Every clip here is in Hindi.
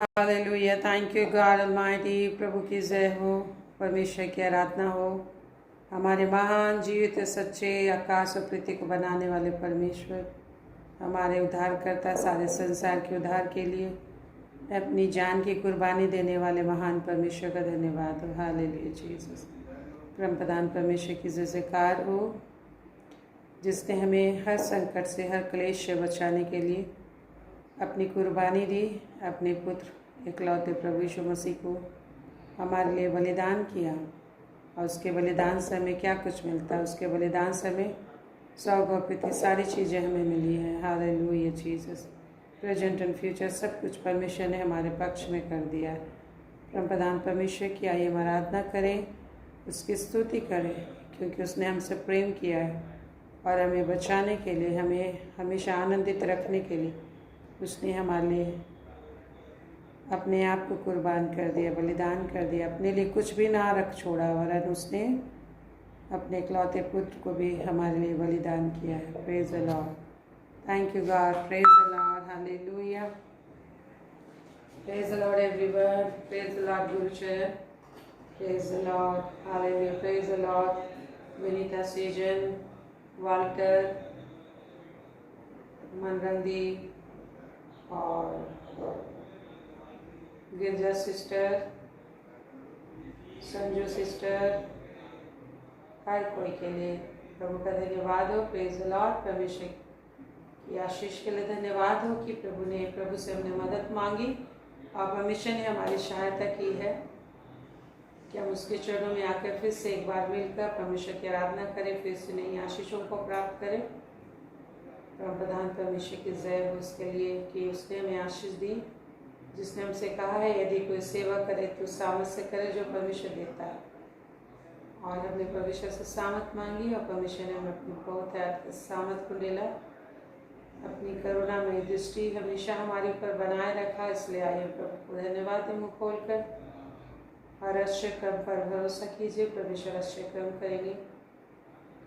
Hallelujah, thank you God almighty. प्रभु की जय हो, परमेश्वर की आराधना हो। हमारे महान जीवित सच्चे आकाश और पृथ्वी को बनाने वाले परमेश्वर, हमारे उद्धारकर्ता, सारे संसार के उद्धार के लिए अपनी जान की कुर्बानी देने वाले महान परमेश्वर का धन्यवाद हो। Hallelujah Jesus. परम प्रधान परमेश्वर की जय जयकार हो, जिसने हमें हर संकट से, हर क्लेश से बचाने के लिए अपनी कुर्बानी दी, अपने पुत्र इकलौते प्रभु यीशु मसीह को हमारे लिए बलिदान किया। और उसके बलिदान से हमें क्या कुछ मिलता है? उसके बलिदान से हमें स्वर्ग और पृथ्वी सारी चीज़ें हमें मिली हैं। Hallelujah Jesus. Present and future सब कुछ परमेश्वर ने हमारे पक्ष में कर दिया है। परम प्रधान परमेश्वर की आइए हम आराधना करें, उसकी स्तुति करें, क्योंकि उसने हमसे प्रेम किया है और हमें बचाने के लिए, हमें हमेशा आनंदित रखने के लिए उसने हमारे लिए अपने आप को कुर्बान कर दिया, बलिदान कर दिया। अपने लिए कुछ भी ना रख छोड़ा, वरन उसने अपने इकलौते पुत्र को भी हमारे लिए बलिदान किया है। Praise the Lord, thank you God, praise the Lord, hallelujah, praise the Lord everyone, praise the Lord Gurucharan, praise the Lord, hallelujah, praise the Lord Vinita Sejan, Walter, Manrandi और गिरजा सिस्टर, संजू सिस्टर, हर कोई के लिए प्रभु का धन्यवाद हो। Praise the Lord. परमेश्वर की आशीष के लिए धन्यवाद हो कि प्रभु से हमने मदद मांगी और परमेश्वर ने हमारी सहायता की है कि हम उसके चरणों में आकर फिर से एक बार मिलकर परमेश्वर की आराधना करें, फिर से नई आशीषों को प्राप्त करें। परम प्रधान परमेश्वर की जय हो उसके लिए कि उसने हमें आशीष दी, जिसने हमसे कहा है यदि कोई सेवा करे तो सामर्थ से करे जो परमेश्वर देता है। और हमने परमेश्वर से सामर्थ मांगी और परमेश्वर ने हमें अपनी बहुत सामर्थ को डेला, अपनी करुणामय दृष्टि हमेशा हमारे ऊपर बनाए रखा। इसलिए आइए प्रभु को धन्यवाद दें मुँह खोल कर। हर अच्छे कर्म पर भरोसा कीजिए, परमेश्वर अच्छे कर्म करेंगे।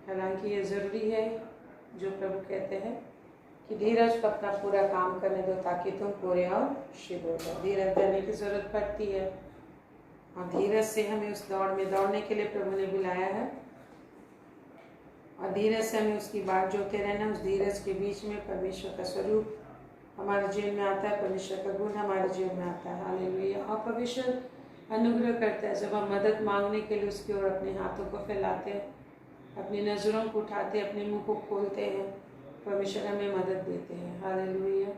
हालांकि ये ज़रूरी है जो प्रभु कहते हैं कि धीरज को अपना पूरा काम करने दो ताकि तुम पूरे और शीघ्र हो जाओ। धीरज धरने की जरूरत पड़ती है और धीरज से हमें उस दौड़ में दौड़ने के लिए प्रभु ने बुलाया है और धीरज से हमें उसकी बात जोते रहना। उस धीरज के बीच में परमेश्वर का स्वरूप हमारे जीवन में आता है, परमेश्वर का गुण हमारे जीवन में आता है। हालेलुया। और परमेश्वर अनुग्रह करता है जब हम मदद मांगने के लिए उसकी ओर अपने हाथों को फैलाते हैं, अपनी नज़रों को उठाते हैं, अपने मुंह को खोलते हैं, परमेश्वर हमें मदद देते हैं। हालेलुया,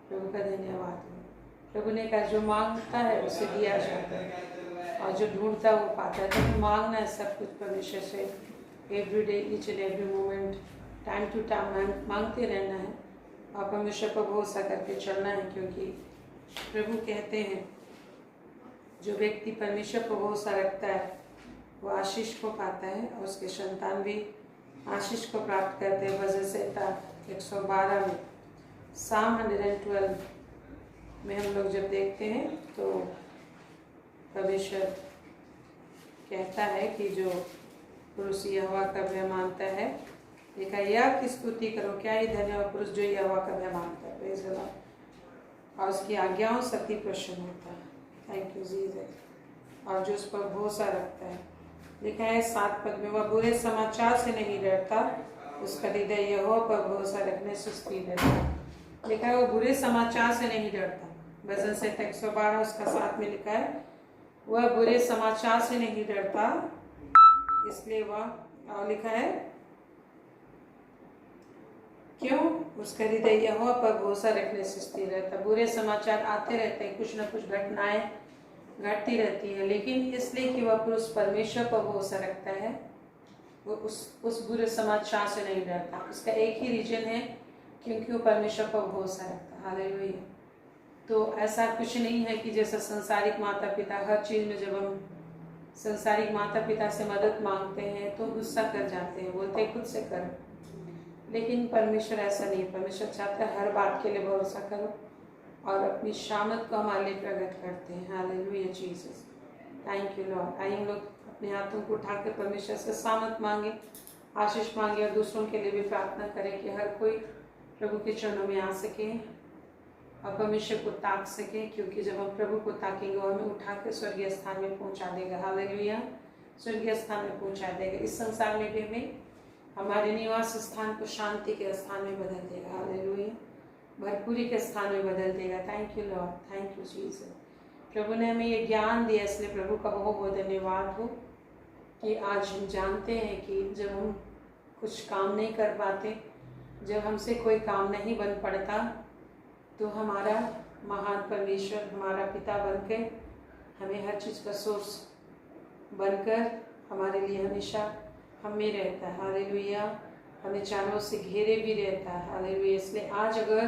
प्रभु का धन्यवाद हो। प्रभु ने कहा जो मांगता है उसे दिया जाता है और जो ढूंढता है वो पाता है। तो मांगना है सब कुछ परमेश्वर से, every day, each and every moment, time to time मांगते रहना है और परमेश्वर पर भरोसा करके चलना है। क्योंकि प्रभु कहते हैं जो व्यक्ति परमेश्वर पर भरोसा रखता है वो आशीष को पाता है और उसके संतान भी आशीष को प्राप्त करते हैं। वजह से 112 में साम 112 में हम लोग जब देखते हैं तो परमेश्वर कहता है कि जो पुरुष यहोवा का भय मानता है, देखा यह की स्तुति करो, क्या ही धन्य है पुरुष जो यहोवा का भय मानता है, प्रेज़ द लॉर्ड, और उसकी आज्ञाओं से अति प्रसन्न होता है। Thank you Jesus. और जो उस पर भरोसा रखता है, लिखा है 7 पद में, वह बुरे समाचार से नहीं डरता, उसका हृदय यहोवा पर भरोसा रखने से स्थिर रहता। लिखा है वो बुरे समाचार से नहीं डरता। वजन से 112 उसका 7 में लिखा है वह बुरे समाचार से नहीं डरता, इसलिए वह, और लिखा है क्यों, उसका हृदय यहोवा पर भरोसा रखने से स्थिर रहता। बुरे समाचार आते रहते हैं, कुछ न कुछ घटनाएं घटती रहती है, लेकिन इसलिए कि वह पुरुष परमेश्वर पर भरोसा रखता है वो उस बुरे समाचार से नहीं डरता। उसका एक ही रीजन है, क्योंकि वो परमेश्वर पर भरोसा रखता है। हालेलुया। तो ऐसा कुछ नहीं है कि जैसा संसारिक माता पिता, हर चीज़ में जब हम संसारिक माता पिता से मदद मांगते हैं तो गुस्सा कर जाते हैं, बोलते हैं खुद से कर। लेकिन परमेश्वर ऐसा नहीं। परमेश्वर चाहता है हर बात के लिए भरोसा करो और अपनी शामत को हमारे लिए प्रकट करते हैं। Hallelujah Jesus, thank you Lord. आइए हम लोग अपने हाथों को उठाकर परमेश्वर से सामर्थ मांगे, आशीष मांगे और दूसरों के लिए भी प्रार्थना करें कि हर कोई प्रभु के चरणों में आ सके। और परमेश्वर को ताक सकें, क्योंकि जब हम प्रभु को ताकेंगे वो हमें उठा के स्वर्गीय स्थान में पहुंचा देगा। हालेलुया, स्वर्गीय स्थान में पहुंचा देगा। इस संसार में भी हमें हमारे निवास स्थान को शांति के स्थान में बदल देगा। हालेलुया, भरपूरी के स्थान में बदल देगा। Thank you Lord, thank you Jesus. प्रभु ने हमें ये ज्ञान दिया, इसलिए प्रभु का बहुत बहुत धन्यवाद हो कि आज हम जानते हैं कि जब हम कुछ काम नहीं कर पाते, जब हमसे कोई काम नहीं बन पड़ता, तो हमारा महान परमेश्वर, हमारा पिता बनकर हमें हर चीज़ का सोर्स बनकर हमारे लिए हमेशा हम में रहता है। हालेलुया, हमें चारों से घेरे भी रहता है। हालेलुया, इसलिए आज अगर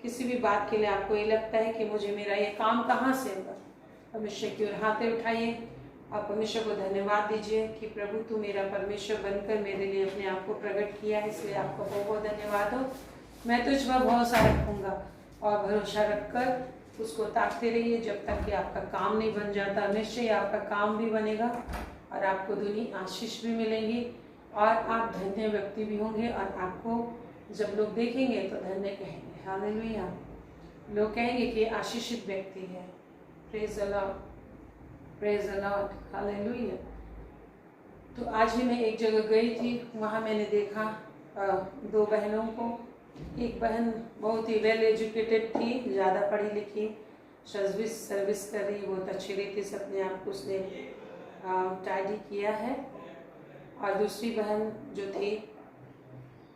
किसी भी बात के लिए आपको ये लगता है कि मुझे मेरा ये काम कहाँ से होगा, परमेश्वर की ओर हाथ उठाइए, आप परमेश्वर को धन्यवाद दीजिए कि प्रभु तू मेरा परमेश्वर बनकर मेरे लिए अपने आप को प्रकट किया है, इसलिए आपको बहुत बहुत धन्यवाद हो। मैं तुझ पर भरोसा रखूँगा और भरोसा रखकर उसको ताकते रहिए जब तक कि आपका काम नहीं बन जाता। निश्चय आपका काम भी बनेगा और आपको दुनी आशीष भी मिलेंगी और आप धन्य व्यक्ति भी होंगे, और आपको जब लोग देखेंगे तो धन्य कहेंगे। हालेलुया, लोग कहेंगे कि आशीषित व्यक्ति है। Praise the Lord, praise the Lord, hallelujah. तो आज ही मैं एक जगह गई थी, वहाँ मैंने देखा दो बहनों को। एक बहन बहुत ही वेल एजुकेटेड थी, ज़्यादा पढ़ी लिखी, सर्विस कर रही, बहुत अच्छी रीति से अपने आप को उसने टाइडी किया है। और दूसरी बहन जो थी,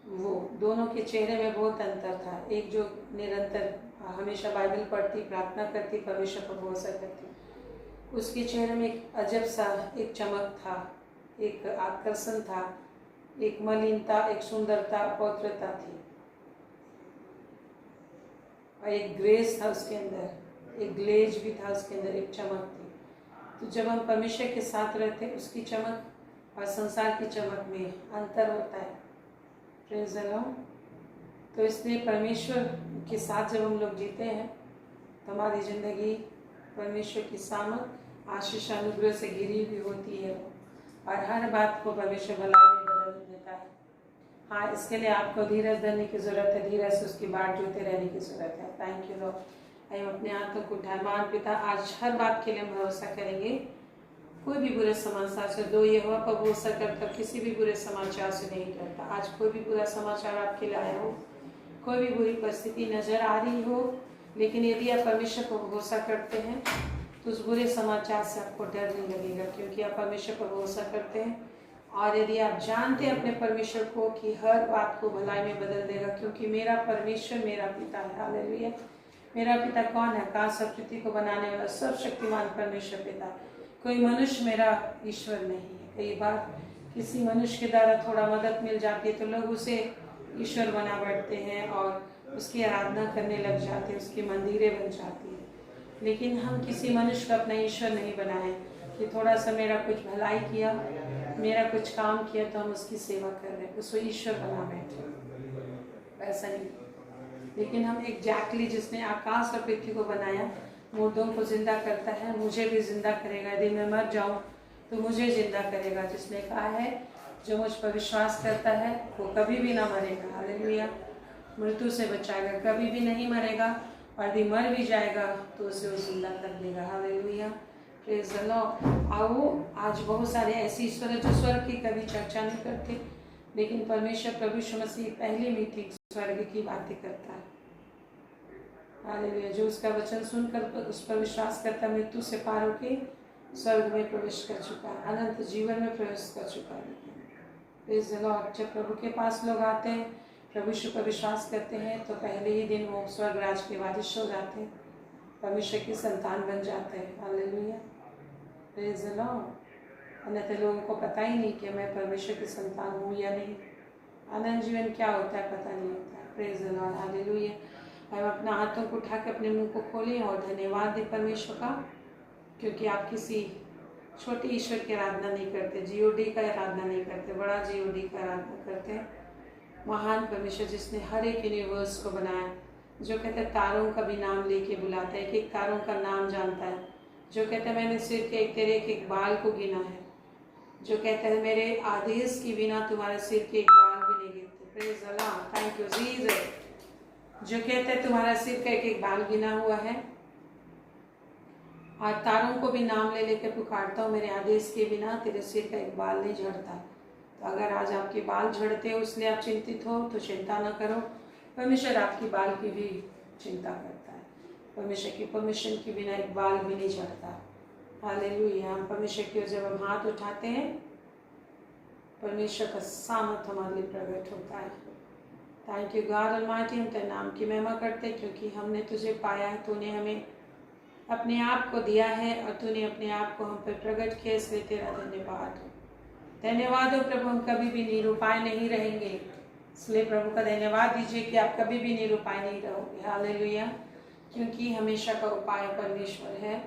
वो दोनों के चेहरे में बहुत अंतर था। एक जो निरंतर हमेशा बाइबल पढ़ती, प्रार्थना करती, परमेश्वर पर भरोसा करती, उसके चेहरे में एक अजब सा एक चमक था, एक आकर्षण था, एक मलिनता, एक सुंदरता, पवित्रता थी और एक ग्रेस था उसके अंदर, एक ग्लेज भी था उसके अंदर, एक चमक थी। तो जब हम परमेश्वर के साथ रहते, उसकी चमक और संसार की चमक में अंतर होता है। Praise the Lord. तो इसलिए परमेश्वर के साथ जब हम लोग जीते हैं तो हमारी ज़िंदगी परमेश्वर की सामत, आशीष, अनुग्रह से घिरी हुई होती है और हर बात को परमेश्वर भलाई में बदल देता है। हाँ, इसके लिए आपको धीरज धरने की ज़रूरत है, धीरज से उसकी बाट जोते रहने की ज़रूरत है। Thank you Lord. हम अपने हाथों को उठाए। महान पिता, आज हर बात के लिए हम भरोसा करेंगे, कोई भी बुरे समाचार से, दो यहोवा पर भरोसा करता किसी भी बुरे समाचार से नहीं डरता। आज कोई भी बुरा समाचार आपके लिए आया हो, कोई भी बुरी परिस्थिति नजर आ रही हो, लेकिन यदि आप परमेश्वर पर भरोसा करते हैं तो उस बुरे समाचार से आपको डर नहीं लगेगा, क्योंकि आप परमेश्वर पर भरोसा करते हैं। और यदि आप जानते हैं अपने परमेश्वर को कि हर बात को भलाई में बदल देगा, क्योंकि मेरा परमेश्वर मेरा पिता है। हालेलुया। मेरा पिता कौन है? आकाश और पृथ्वी को बनाने वाला सर्वशक्तिमान परमेश्वर पिता। कोई मनुष्य मेरा ईश्वर नहीं है। कई बार किसी मनुष्य के द्वारा थोड़ा मदद मिल जाती है तो लोग उसे ईश्वर बना बैठते हैं और उसकी आराधना करने लग जाते हैं, उसकी मंदिरें बन जाती हैं। लेकिन हम किसी मनुष्य का अपना ईश्वर नहीं बनाए कि थोड़ा सा मेरा कुछ भलाई किया, मेरा कुछ काम किया तो हम उसकी सेवा कर रहे हैं, उसको ईश्वर बना बैठे। ऐसा नहीं। लेकिन हम एग्जैक्टली जिसने आकाश और पृथ्वी को बनाया, मुर्दों को जिंदा करता है, मुझे भी जिंदा करेगा। यदि मैं मर जाऊं तो मुझे जिंदा करेगा। जिसने कहा है जो मुझ पर विश्वास करता है वो कभी भी ना मरेगा। हालेलुया। मृत्यु से बचाएगा, कभी भी नहीं मरेगा, और यदि मर भी जाएगा तो उसे वो जिंदा कर देगा। हालेलुया। Praise the Lord. आओ, आज बहुत सारे ऐसे ईश्वर है जो स्वर्ग की कभी चर्चा नहीं करते, लेकिन परमेश्वर प्रभु यीशु मसीह पहली मीटिंग स्वर्ग की बातें करता है। हालेलुया। जो उसका वचन सुनकर उस पर विश्वास करता, मृत्यु से पार होके स्वर्ग में प्रवेश कर चुका है, अनंत जीवन में प्रवेश कर चुका है। Praise the Lord. जब प्रभु के पास लोग आते हैं, प्रभु यीशु पर विश्वास करते हैं, तो पहले ही दिन वो स्वर्ग राज के वारिस हो जाते हैं, परमेश्वर की संतान बन जाते हैं। हालेलुया। Praise the Lord. अन्यथा लोगों को पता ही नहीं कि मैं परमेश्वर की संतान हूँ या नहीं। अनंत जीवन क्या होता है पता नहीं होता है। Praise the Lord. हालेलुया। हम अपना हाथों को उठा के अपने मुंह को खोलें और धन्यवाद दें परमेश्वर का, क्योंकि आप किसी छोटे ईश्वर की आराधना नहीं करते, जीओडी का आराधना नहीं करते, बड़ा जीओडी का आराधना करते हैं। महान परमेश्वर जिसने हर एक यूनिवर्स को बनाया, जो कहते हैं तारों का भी नाम लेके बुलाता है, एक एक तारों का नाम जानता है, जो कहते हैं मैंने सिर के तेरे एक एक बाल को गिना है, जो कहते हैं मेरे आदेश के बिना तुम्हारे सिर के एक बाल भी नहीं गिरते। Praise the Lord. Thank you Jesus. जो कहते हैं तुम्हारा सिर का एक एक बाल गिना हुआ है, और तारों को भी नाम ले लेकर पुकारता हूँ, मेरे आदेश के बिना तेरे सिर का एक बाल नहीं झड़ता। तो अगर आज आपके बाल झड़ते हो इसलिए आप चिंतित हो तो चिंता ना करो, परमेश्वर आपकी बाल की भी चिंता करता है। परमेश्वर की परमिशन के बिना एक बाल भी नहीं झड़ता। हालेलुया। हम परमेश्वर की ओर जब हम हाथ उठाते हैं, परमेश्वर का सामर्थ हमारे लिए प्रकट होता है। Thank you God almighty. हम तेरे नाम की महिमा करते हैं क्योंकि हमने तुझे पाया है, तूने हमें अपने आप को दिया है और तूने अपने आप को हम पर प्रकट किया, इसलिए तेरा धन्यवाद हो। धन्यवाद हो प्रभु, हम कभी भी निरुपाय नहीं रहेंगे, इसलिए प्रभु का धन्यवाद दीजिए कि आप कभी भी निरुपाय नहीं रहोगे। हालेलुया। क्योंकि हमेशा का उपाय परमेश्वर है।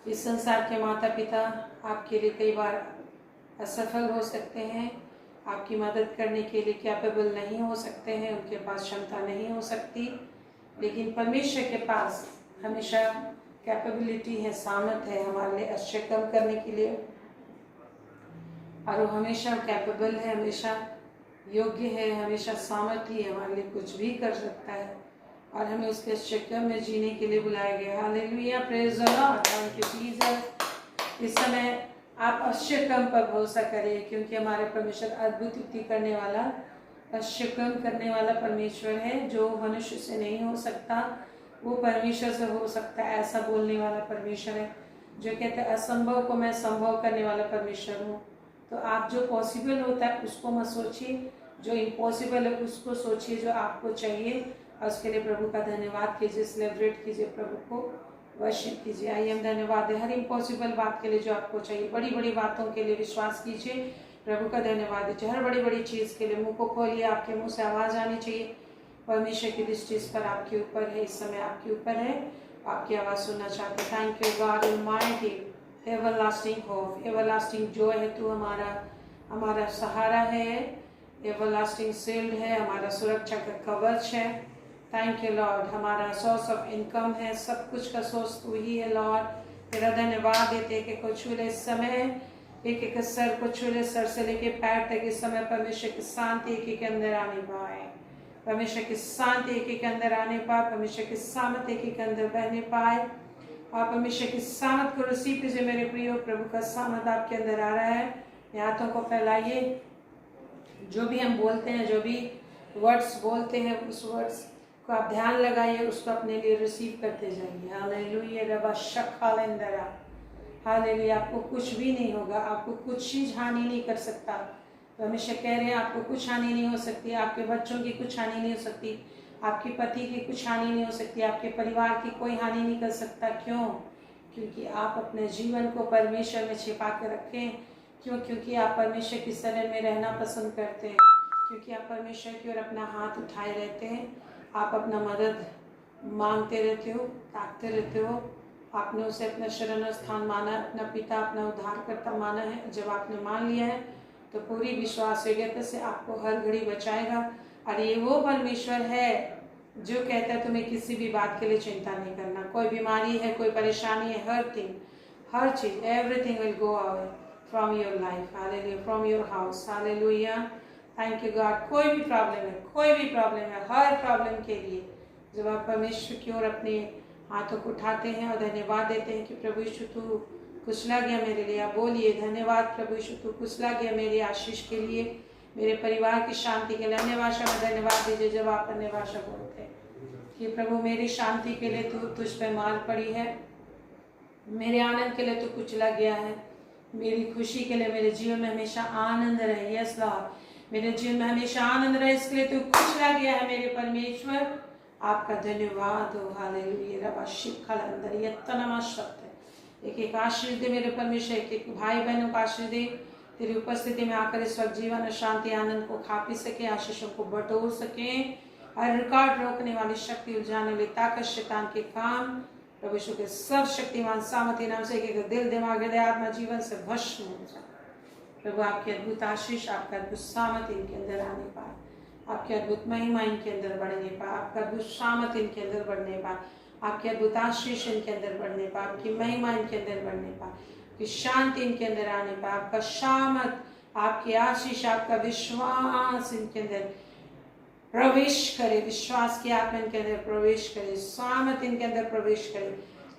इस संसार के माता पिता आपके लिए कई बार असफल हो सकते हैं, आपकी मदद करने के लिए कैपेबल नहीं हो सकते हैं, उनके पास क्षमता नहीं हो सकती, लेकिन परमेश्वर के पास हमेशा कैपेबिलिटी है, सामर्थ है हमारे लिए आश्चर्य कम करने के लिए, और वो हमेशा कैपेबल है, हमेशा योग्य है, हमेशा सामर्थ्य है, हमारे लिए कुछ भी कर सकता है और हमें उसके आश्चर्य में जीने के लिए बुलाया गया। Hallelujah, praise the Lord, thank you Jesus. इस समय आप आश्चर्य पर भरोसा करें क्योंकि हमारे परमेश्वर अद्भुत युक्ति करने वाला, आश्चर्य करने वाला परमेश्वर है। जो मनुष्य से नहीं हो सकता वो परमेश्वर से हो सकता है, ऐसा बोलने वाला परमेश्वर है। जो कहते हैं असंभव को मैं संभव करने वाला परमेश्वर हूँ। तो आप जो पॉसिबल होता है उसको मत सोचिए, जो इम्पॉसिबल है उसको सोचिए, जो आपको चाहिए, और उसके लिए प्रभु का धन्यवाद कीजिए, सेलिब्रेट कीजिए, प्रभु को वर्शिप कीजिए। आइए हम धन्यवाद दें हर इम्पॉसिबल बात के लिए जो आपको चाहिए, बड़ी बड़ी बातों के लिए विश्वास कीजिए, प्रभु का धन्यवाद दीजिए। हर बड़ी बड़ी चीज़ के लिए मुंह को खोलिए, आपके मुंह से आवाज़ आनी चाहिए। परमेश्वर की दृष्टि इस पर आपके ऊपर है, इस समय आपके ऊपर है, आपकी आवाज़ सुनना चाहते। Thank you God almighty, everlasting hope, everlasting Joy है, तू हमारा सहारा है, एवरलास्टिंग शील्ड है, हमारा सुरक्षा का कवच है। थैंक यू लॉर्ड, हमारा सोर्स ऑफ इनकम है, सब कुछ का सोर्स तू ही है लॉर्ड। तेरा धन्यवाद देते कि कुछ छू ले इस समय, एक एक सर को छू ले, सर से लेके पैर तक इस समय परमेश्वर की शांति एक एक अंदर आने पाए, परमेश्वर की शांति एक एक अंदर आने पाए, परमेश्वर की सामत एक एक अंदर बहने पाए, और परमेश्वर की सामत को रिसीव कीजिए मेरे प्रियो। प्रभु का सामत आपके अंदर आ रहा है, हाथों को फैलाइए। जो भी हम बोलते हैं, जो भी वर्ड्स बोलते हैं, उस वर्ड्स को आप ध्यान लगाइए, उसको अपने लिए रिसीव करते जाइए। हालेलुया, रबा शखालेंदरा, हालेलुया। आपको कुछ भी नहीं होगा, आपको कुछ चीज हानि नहीं कर सकता। परमेश्वर कह रहे हैं आपको कुछ हानि नहीं हो सकती, आपके बच्चों की कुछ हानि नहीं हो सकती, आपके पति की कुछ हानि नहीं हो सकती, आपके परिवार की कोई हानि नहीं कर सकता। क्यों? क्योंकि आप अपने जीवन को परमेश्वर में छिपा कर रखें। क्यों? क्योंकि आप परमेश्वर की शरण में रहना पसंद करते हैं, क्योंकि आप परमेश्वर की ओर अपना हाथ उठाए रहते हैं, आप अपना मदद मांगते रहते हो, ताकते रहते हो। आपने उसे अपना शरण स्थान माना, अपना पिता, अपना उद्धारकर्ता माना है। जब आपने मान लिया है तो पूरी विश्वास योग्यता से आपको हर घड़ी बचाएगा। और ये वो परमेश्वर है जो कहता है तुम्हें किसी भी बात के लिए चिंता नहीं करना। कोई बीमारी है, कोई परेशानी है, हर चीज, everything will go away from your life, hallelujah, from your house, hallelujah. Thank you God. कोई भी प्रॉब्लम है, हर प्रॉब्लम के लिए जब आप परमेश्वर की ओर अपने हाथों को उठाते हैं और धन्यवाद देते हैं कि प्रभु यीशु तू कुचला गया मेरे लिए, आप बोलिए धन्यवाद प्रभु यीशु तू कुचला गया मेरी आशीष के लिए, मेरे परिवार की शांति के लिए। अन्य भाषा में धन्यवाद दीजिए जब आप अन्य भाषा बोलते हैं कि प्रभु मेरी शांति के लिए तू तुझ पे मार पड़ी है, मेरे आनंद के लिए तू कुचला गया है, मेरी खुशी के लिए, मेरे जीवन में हमेशा आनंद रहे। यस लॉर्ड, मेरे जीवन में हमेशा आनंद रहे, इसके लिए तू कुचला गया है मेरे परमेश्वर। आपका धन्यवाद हो। हालेलुया, रबा शिखल अंदर ये तनमा शब्द है। एक एक आशीष दे मेरे परमेश्वर, एक एक भाई बहनों को आशीष दे। तेरी उपस्थिति में आकर इस वक्त जीवन और शांति आनंद को खा पी सके, आशीषों को बटोर सके। हर रिकॉर्ड रोकने वाली शक्ति, उलझाने वाली ताकत, शैतान के काम प्रभु यीशु के सर्वशक्तिमान सामर्थ्य नाम से एक दिल, दिमाग, हृदय, आत्मा, जीवन से भस्म हो जाए। प्रभु आपकी अद्भुत आशीष, आपका अद्भुत सामर्थ्य इनके अंदर आने पाए, आपकी अद्भुत महिमा इनके अंदर बढ़ने पाए, आपका अद्भुत सामर्थ्य इनके अंदर बढ़ने पाए, आपकी अद्भुत आशीष इनके अंदर बढ़ने पाए, आपकी महिमा इनके अंदर बढ़ने पाए, आपकी शांति इनके अंदर आने पाए, आपका सामर्थ, आपकी आशीष, आपका विश्वास इनके अंदर प्रवेश करे, विश्वास की आत्मा इनके अंदर प्रवेश करे, सामत इनके अंदर प्रवेश करे,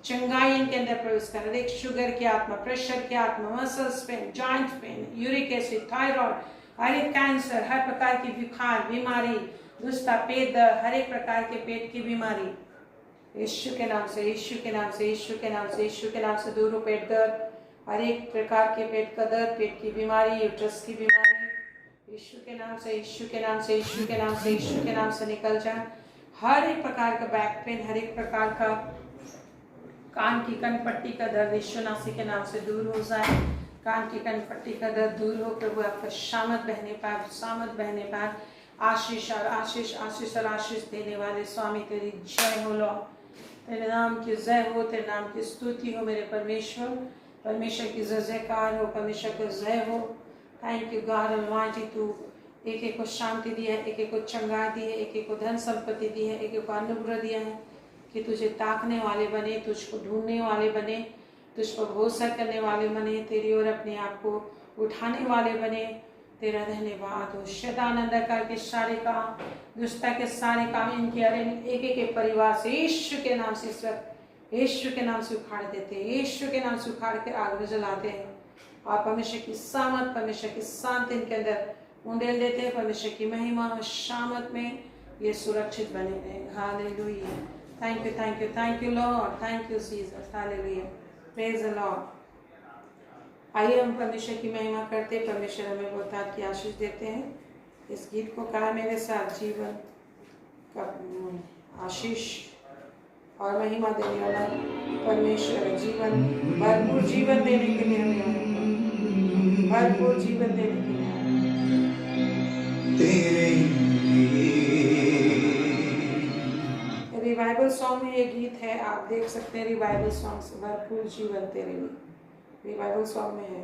चंगाई इनके अंदर प्रवेश करे। एक शुगर की आत्मा, प्रेशर की आत्मा, muscles pain, joint pain, uric acid, thyroid, हर एक कैंसर, हर प्रकार की बुखार, बीमारी, दुष्टा, पेट दर्द, हर एक प्रकार के पेट की बीमारी यीशु के नाम से, यीशु के नाम से, यीशु के नाम से, यीशु के नाम से दूर हो। पेट दर्द, हर एक प्रकार के पेट का दर्द, पेट की बीमारी, यूट्रस की बीमारी, यीशु के नाम से, यीशु के नाम से, यीशु के नाम से, यीशु के नाम से निकल जाए। हर एक प्रकार का बैक पेन, हर एक प्रकार का कान की कनपट्टी का दर्द यीशु नासी के नाम से दूर हो जाए। कान की कनपट्टी का दर्द दूर हो। प्रभु आपका शामत बहने पाए, शामत बहने पाए। आशीष और आशीष, आशीष और आशीष देने वाले स्वामी तेरी जय हो लॉर्ड, तेरे नाम की जय हो, तेरे नाम की स्तुति हो मेरे परमेश्वर। परमेश्वर की जय जयकार हो, परमेश्वर की जय हो। थैंक यू गॉड ऑलमाइटी, तू एक एक को शांति दी है, एक एक को चंगा दी है, एक एक को धन संपत्ति दी है, एक एक को अनुग्रह दिया है कि तुझे ताकने वाले बने, तुझको ढूंढने वाले बने, तुझ पर भरोसा करने वाले बने, तेरी ओर अपने आप को उठाने वाले बने। तेरा धन्यवाद हो। शैतान अंधकार के सारे काम, दुष्टता के सारे काम इनके एक एक परिवार से यीशु के नाम से, ईश्वर यीशु के नाम से उखाड़ देते हैं, यीशु के नाम से उखाड़ के आग में जलाते हैं। और परमेश्वर की सामत, परमेश्वर की शांति इनके अंदर उंडेल देते हैं। परमेश्वर की महिमा और शामत में ये सुरक्षित बने रहे। Hallelujah. Thank you, thank you, thank you Lord, thank you Jesus. Hallelujah, praise the Lord. आइए हम परमेश्वर की महिमा करते, परमेश्वर हमें बहुत की आशीष देते हैं। इस गीत को कहा मेरे साथ, जीवन का आशीष और महिमा देने वाला परमेश्वर, जीवन भरपूर जीवन देने के लिए हमें, भरपूर जीवन देने के लिए रिवाइवल सॉन्ग में ये गीत है, आप देख सकते हैं। रिवाइवल सॉन्ग से भरपूर जीवन तेरे लिए, रिवाइवल सॉन्ग में है।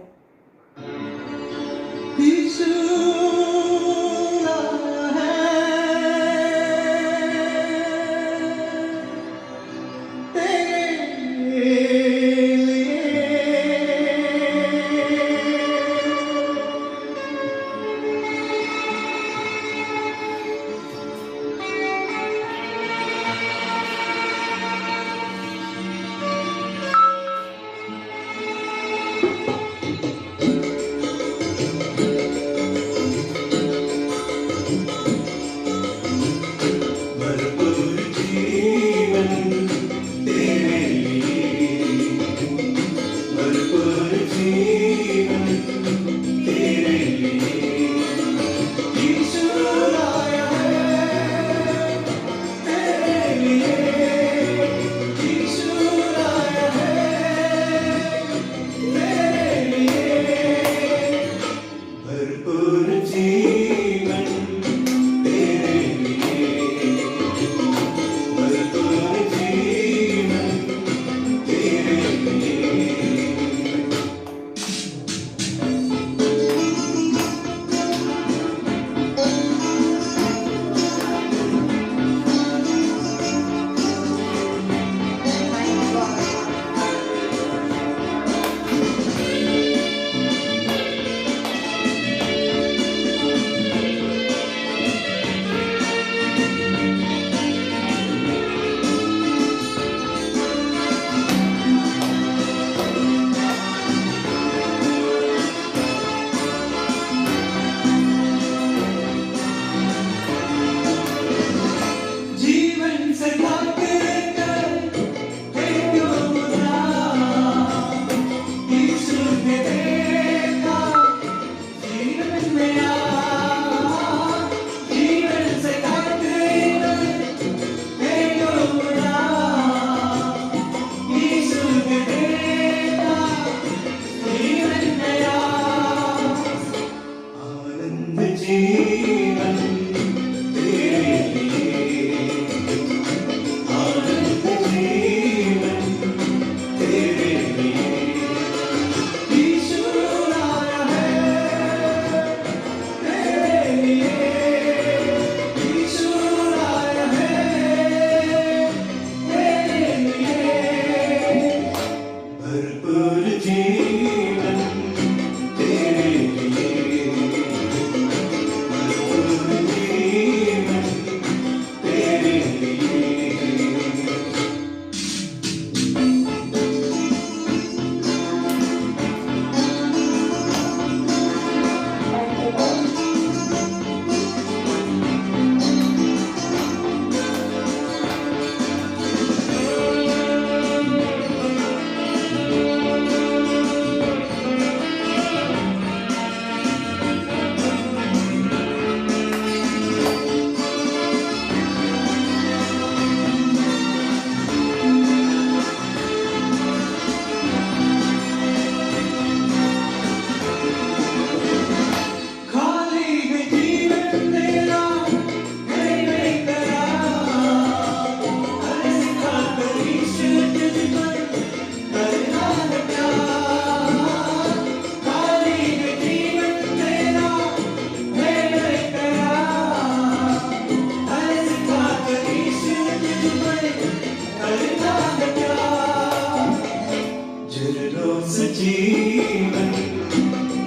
झरनों से जीवन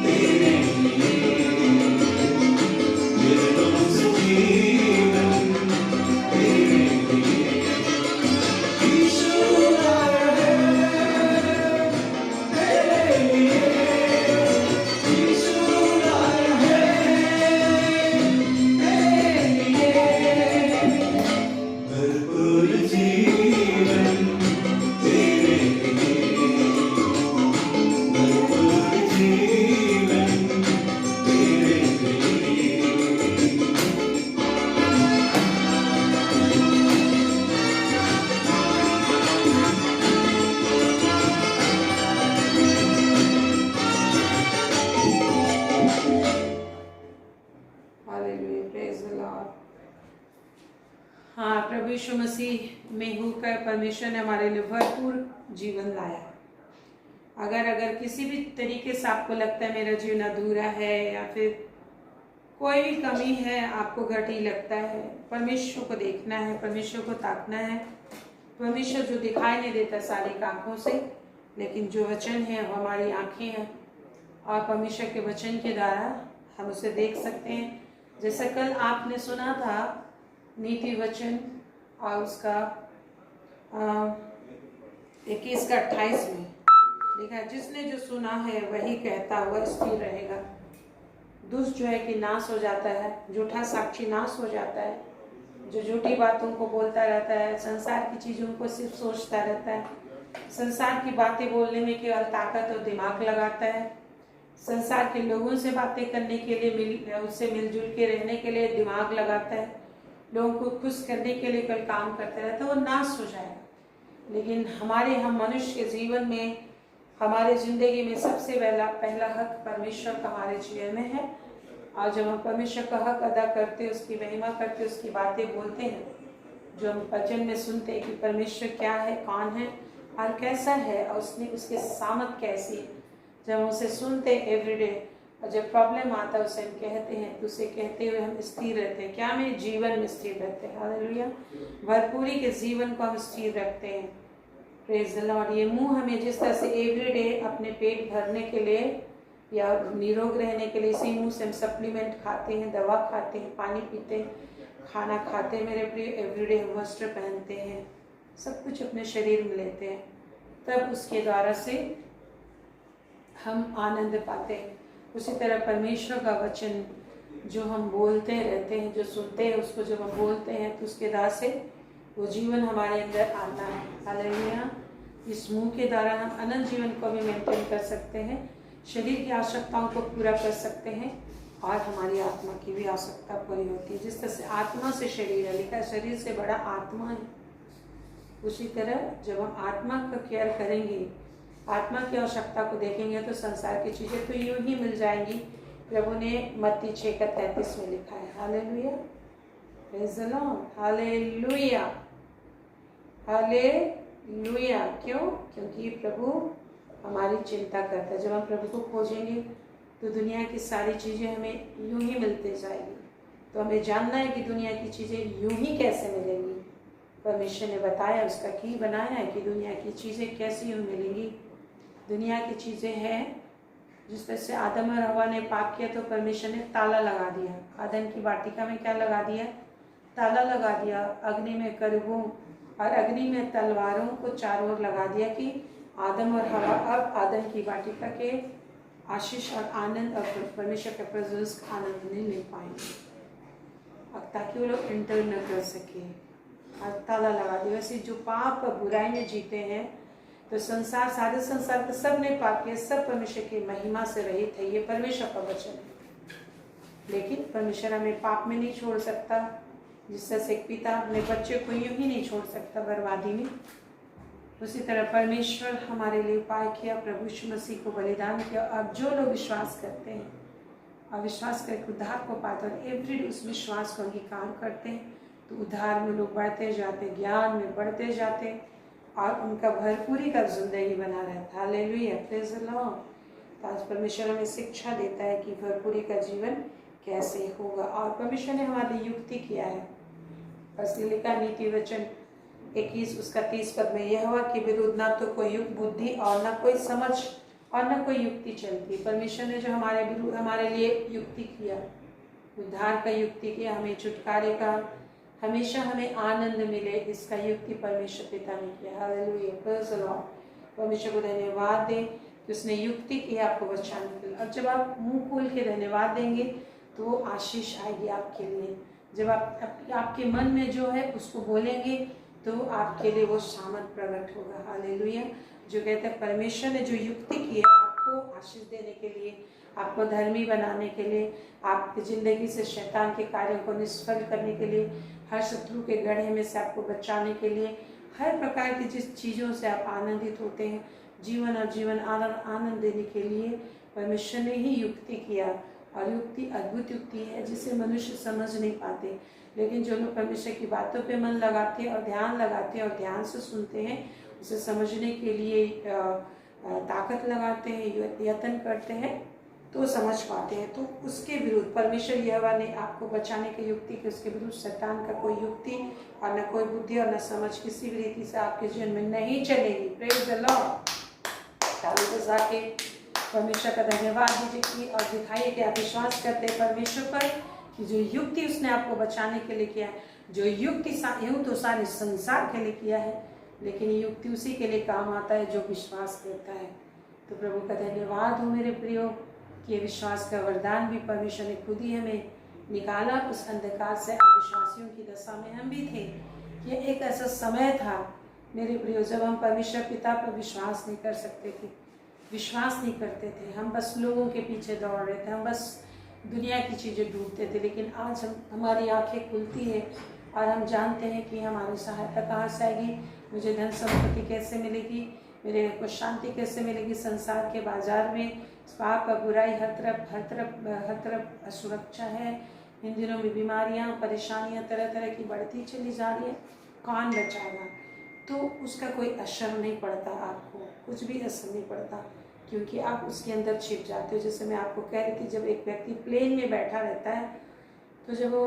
तेरे लिए, झरनों से जीवन तेरे लिए। यीशु आया है तेरे लिए, यीशु आया है तेरे लिए। भरपूर जीवन तेरे लिए, भरपूर जीवन तेरे लिए। Hallelujah, praise the Lord. हाँ, प्रभु यीशु मसीह में होकर परमेश्वर ने हमारे लिए भरपूर जीवन लाया। अगर किसी भी तरीके से आपको लगता है मेरा जीवन अधूरा है या फिर कोई भी कमी है, आपको घटी लगता है, परमेश्वर को देखना है, परमेश्वर को ताकना है। परमेश्वर जो दिखाई नहीं देता सारी आंखों से, लेकिन जो वचन है वो हमारी आंखें हैं और परमेश्वर के वचन के द्वारा हम उसे देख सकते हैं। जैसे कल आपने सुना था नीति वचन और उसका 21 का 28 में देखा, जिसने जो सुना है वही कहता हुआ स्थिर रहेगा। दुष्ट जो है कि नाश हो जाता है, झूठा साक्षी नाश हो जाता है, जो झूठी बातों को बोलता रहता है, संसार की चीज़ों को सिर्फ सोचता रहता है, संसार की बातें बोलने में केवल ताकत और दिमाग लगाता है, संसार के लोगों से बातें करने के लिए उससे मिलजुल के रहने के लिए दिमाग लगाता है, लोगों को खुश करने के लिए कल काम करता रहता है, वो नाश हो जाएगा। लेकिन हम मनुष्य के जीवन में, हमारे ज़िंदगी में सबसे पहला हक परमेश्वर का हमारे जीवन में है। और जब हम परमेश्वर का हक अदा करते, उसकी महिमा करते, उसकी बातें बोलते हैं, जो हम वचन में सुनते हैं कि परमेश्वर क्या है, कौन है और कैसा है और उसकी सामत कैसी है, जब हम उसे सुनते हैं एवरीडे, और जब प्रॉब्लम आता है उसे हम कहते हैं, तो उसे कहते हुए हम स्थिर रहते हैं। क्या में जीवन में स्थिर रहते हैं। हालेलुया, भरपूरी के जीवन को हम स्थिर रखते हैं। Praise the Lord. ये मुंह हमें जिस तरह से एवरीडे अपने पेट भरने के लिए या निरोग रहने के लिए इसी मुंह से हम सप्लीमेंट खाते हैं, दवा खाते हैं, पानी पीते हैं, खाना खाते हैं, मेरे प्रिय, एवरीडे हम वस्त्र पहनते हैं, सब कुछ अपने शरीर में लेते हैं, तब उसके द्वारा से हम आनंद पाते हैं। उसी तरह परमेश्वर का वचन जो हम बोलते रहते हैं, जो सुनते हैं, उसको जब हम बोलते हैं तो उसके द्वारा से वो जीवन हमारे अंदर आता है। हालेलुया। इस मुंह के द्वारा हम अनंत जीवन को भी मेंटेन कर सकते हैं, शरीर की आवश्यकताओं को पूरा कर सकते हैं और हमारी आत्मा की भी आवश्यकता पूरी होती है। जिस तरह से आत्मा से शरीर है, लिखा है शरीर से बड़ा आत्मा है, उसी तरह जब हम आत्मा का केयर करेंगे, आत्मा की आवश्यकता को देखेंगे, तो संसार की चीज़ें तो यूं ही मिल जाएंगी। प्रभु ने मत्ती 6:33 में लिखा है। Hallelujah, praise the Lord. Hallelujah, hallelujah. क्यों? क्योंकि प्रभु हमारी चिंता करता है। जब हम प्रभु को खोजेंगे तो दुनिया की सारी चीज़ें हमें यूं ही मिलते जाएगी। तो हमें जानना है कि दुनिया की चीज़ें यूं ही कैसे मिलेंगी। परमेश्वर ने बताया, उसका की बनाया है कि दुनिया की चीज़ें कैसी यूं मिलेंगी। दुनिया की चीज़ें हैं जिस तरह से आदम और हवा ने पाप किया तो परमेश्वर ने ताला लगा दिया। आदम की वाटिका में क्या लगा दिया? ताला लगा दिया। अग्नि में करूबों और अग्नि में तलवारों को चारों ओर लगा दिया कि आदम और हवा अब आदम की वाटिका के आशीष और आनंद और परमेश्वर के प्रेजेंस का आनंद नहीं ले पाएंगे, अब ताकि वो लोग इंटर न कर सके। और ताला लगा दिया। वैसे जो पाप और बुराई में जीते हैं, तो संसार, सारे संसार के सब ने पाप किया, सब परमेश्वर की महिमा से रहित है। ये परमेश्वर का वचन है। लेकिन परमेश्वर हमें पाप में नहीं छोड़ सकता, जिस तरह से एक पिता अपने बच्चे को यूं ही नहीं छोड़ सकता बर्बादी में, उसी तरह परमेश्वर हमारे लिए उपाय किया, प्रभु यीशु मसीह को बलिदान किया। अब जो लोग विश्वास करते हैं और विश्वास करके उद्धार को पाते हैं, एवरी उस विश्वास को अंगीकार करते हैं, तो उद्धार में लोग बढ़ते जाते, ज्ञान में बढ़ते जाते और उनका भरपूरी का जिंदगी बना रहता है। Hallelujah, praise the Lord. तो आज परमेश्वर हमें शिक्षा देता है कि भरपूरी का जीवन कैसे होगा, और परमेश्वर ने हमारी युक्ति किया है। इसलिए लिखा नीति वचन 21 उसका 30 पद में, यहोवा के विरुद्ध ना तो कोई युक्त बुद्धि और ना कोई समझ और ना कोई युक्ति चलती। परमेश्वर ने जो हमारे विरुद्ध हमारे लिए युक्ति किया, उद्धार का युक्ति किया, हमें छुटकारे का, हमेशा हमें आनंद मिले, इसका युक्ति परमेश्वर पिता ने किया। Hallelujah, praise the Lord. परमेश्वर को धन्यवाद दें कि उसने युक्ति की आपको बचाने के लिए। और जब आप मुंह खोल के धन्यवाद देंगे तो वो आशीष आएगी आपके लिए। जब आपके मन में जो है उसको बोलेंगे तो आपके लिए वो सामर्थ प्रकट होगा। हालेलुया। जो कहते हैं परमेश्वर ने जो युक्ति की है आपको आशीष देने के लिए, आपको धर्मी बनाने के लिए, आपकी ज़िंदगी से शैतान के कार्यों को निष्फल करने के लिए, हर शत्रु के गढ़े में से आपको बचाने के लिए, हर प्रकार की जिस चीज़ों से आप आनंदित होते हैं, जीवन और जीवन आनंद देने के लिए परमेश्वर ने ही युक्ति किया। और युक्ति अद्भुत युक्ति है जिसे मनुष्य समझ नहीं पाते, लेकिन जो लोग परमेश्वर की बातों पे मन लगाते हैं और ध्यान लगाते हैं और ध्यान से सुनते हैं, उसे समझने के लिए ताकत लगाते हैं, यत्न करते हैं, तो समझ पाते हैं। तो उसके विरुद्ध परमेश्वर यहोवा ने आपको बचाने की युक्ति की, उसके विरुद्ध शैतान का कोई युक्ति और न कोई बुद्धि और न समझ किसी भी रीति से आपके जीवन में नहीं चलेगी। Praise the Lord. ताली बजा के परमेश्वर का धन्यवाद दीजिए कि और दिखाइए कि आप विश्वास करते हैं परमेश्वर पर कि जो युक्ति उसने आपको बचाने के लिए किया है, जो युक्ति यूँ तो सारे संसार के लिए किया है, लेकिन युक्ति उसी के लिए काम आता है जो विश्वास करता है। तो प्रभु का धन्यवाद हो मेरे प्रियो कि ये विश्वास का वरदान भी परमेश्वर ने खुद ही हमें निकाला उस अंधकार से। अविश्वासियों की दशा में हम भी थे। ये एक ऐसा समय था मेरे प्रियो जब हम परमेश्वर पिता पर विश्वास नहीं कर सकते थे, विश्वास नहीं करते थे, हम बस लोगों के पीछे दौड़ रहे थे, हम बस दुनिया की चीज़ें ढूंढते थे। लेकिन आज हमारी आंखें खुलती है और हम जानते हैं कि हमारी सहायता कहाँ से आएगी, मुझे धन संपत्ति कैसे मिलेगी, मेरे को शांति कैसे मिलेगी। संसार के बाजार में पाप बुराई हर तरफ असुरक्षा है। इन दिनों में बीमारियां परेशानियां तरह तरह की बढ़ती चली जा रही है। कौन बचाएगा? तो उसका कोई असर नहीं पड़ता, आपको कुछ भी असर नहीं पड़ता, क्योंकि आप उसके अंदर छिप जाते हो। जैसे मैं आपको कह रही थी, जब एक व्यक्ति प्लेन में बैठा रहता है, तो जब वो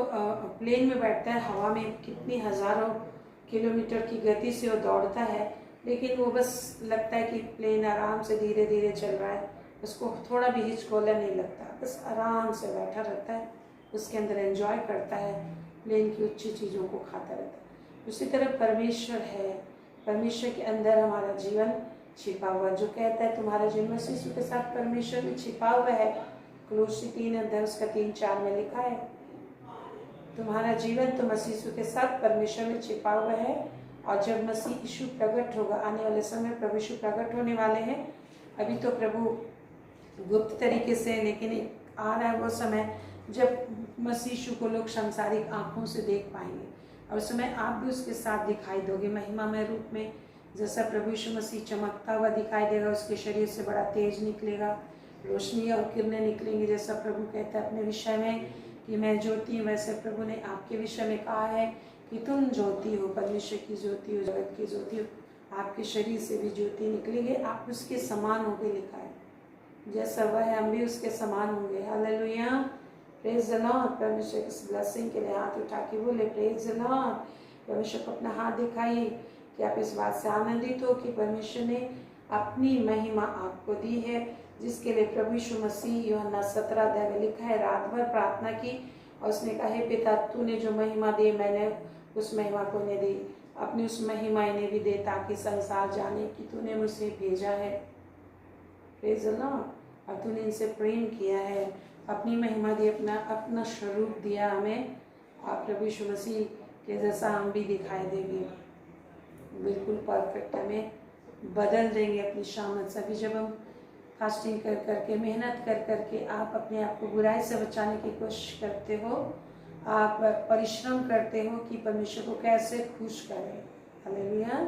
प्लेन में बैठता है, हवा में कितनी हज़ारों किलोमीटर की गति से वो दौड़ता है, लेकिन वो बस लगता है कि प्लेन आराम से धीरे धीरे चल रहा है, उसको थोड़ा भी हिचकोला नहीं लगता, बस आराम से बैठा रहता है, उसके अंदर एंजॉय करता है, प्लेन की अच्छी चीज़ों को खाता रहता है। उसी तरह परमेश्वर है, परमेश्वर के अंदर हमारा जीवन छिपा हुआ, जो कहता है तुम्हारा जीवन मसीह यीशु के साथ परमेश्वर में छिपा हुआ है। कुलुस्सी 3 उसका 3-4 में लिखा है, तुम्हारा जीवन तो मसीह यीशु के साथ परमेश्वर में छिपा हुआ है। और जब मसीह यीशु प्रकट होगा, आने वाले समय प्रभु यीशु प्रकट होने वाले हैं। अभी तो प्रभु गुप्त तरीके से, लेकिन आ रहा है वो समय जब मसीह यीशु को लोग सांसारिक आँखों से देख पाएंगे, और उस समय आप भी उसके साथ दिखाई दोगे महिमामय रूप में। जैसा प्रभु यीशु मसीह चमकता हुआ दिखाई देगा, उसके शरीर से बड़ा तेज निकलेगा, रोशनी और किरणें निकलेंगी। जैसा प्रभु कहता है अपने विषय में कि मैं ज्योति हूँ, वैसे प्रभु ने आपके विषय में कहा है कि तुम ज्योति हो, परमेश्वर की ज्योति हो, जगत की ज्योति हो। आपके शरीर से भी ज्योति निकलेगी, आप उसके समान होंगे, लिखा है। जैसा वह है हम भी उसके समान होंगे। Hallelujah, praise the Lord. परमेश्वर की ब्लेसिंग के लिए हाथ उठा के बोले प्रेज द लॉर्ड। परमेश्वर को अपना हाथ दिखाइए कि आप इस बात से आनंदित हो कि परमेश्वर ने अपनी महिमा आपको दी है, जिसके लिए प्रभु यीशु मसीह यूहन्ना 17 में लिखा है, रात भर प्रार्थना की और उसने कहा हे पिता, तूने जो महिमा दी मैंने उस महिमा को ने दी, अपनी उस महिमा इन्हें भी दे, ताकि संसार जाने कि तूने मुझे भेजा है। Praise the Lord. और तूने इनसे प्रेम किया है, अपनी महिमा दी, अपना स्वरूप दिया हमें। आप प्रभु यीशु मसीह के जैसा हम भी दिखाई देंगे, बिल्कुल परफेक्ट, हमें बदल देंगे अपनी शामत से। अभी जब हम फास्टिंग कर करके, मेहनत कर करके आप अपने आप को बुराई से बचाने की कोशिश करते हो, आप परिश्रम करते हो कि परमेश्वर को कैसे खुश करें। हालेलुया,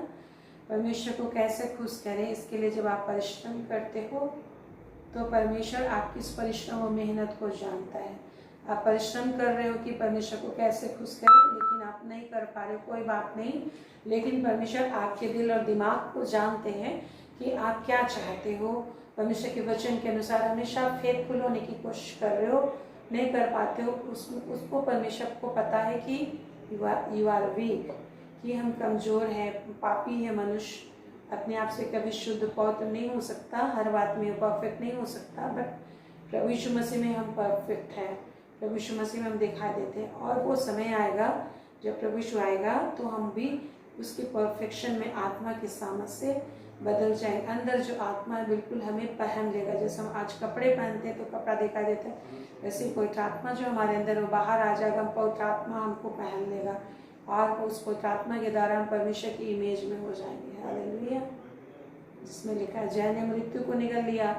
परमेश्वर को कैसे खुश करें। इसके लिए जब आप परिश्रम करते हो तो परमेश्वर आपकी इस परिश्रम और मेहनत को जानता है। आप परिश्रम कर रहे हो कि परमेश्वर को कैसे खुश करें, लेकिन आप नहीं कर पा रहे हो, कोई बात नहीं, लेकिन परमेश्वर आपके दिल और दिमाग को जानते हैं कि आप क्या चाहते हो। परमेश्वर के वचन के अनुसार हमेशा फेथफुल होने की कोशिश कर रहे हो, नहीं कर पाते हो, उसको परमेश्वर को पता है कि यू आर वीक, कि हम कमज़ोर हैं, पापी है मनुष्य, अपने आप से कभी शुद्ध पवित्र नहीं हो सकता, हर बात में परफेक्ट नहीं हो सकता, बट प्रभु यीशु मसीह में हम परफेक्ट हैं, प्रभु यीशु मसीह में हम दिखाई देते हैं। और वो समय आएगा जब प्रभु यीशु आएगा तो हम भी उसकी परफेक्शन में आत्मा की सामर्थ से बदल जाएंगे। अंदर जो आत्मा है बिल्कुल हमें पहन लेगा। जैसे हम आज कपड़े पहनते हैं तो कपड़ा दिखाई देता है, वैसे पवित्र आत्मा जो हमारे अंदर वो बाहर आ जाएगा, पवित्र आत्मा हमको पहन लेगा और उस पवित्र आत्मा के द्वारा हम परमेश्वर की इमेज में हो जाएंगे। हालेलुया। जिसमें लिखा है जय ने मृत्यु को निगल लिया,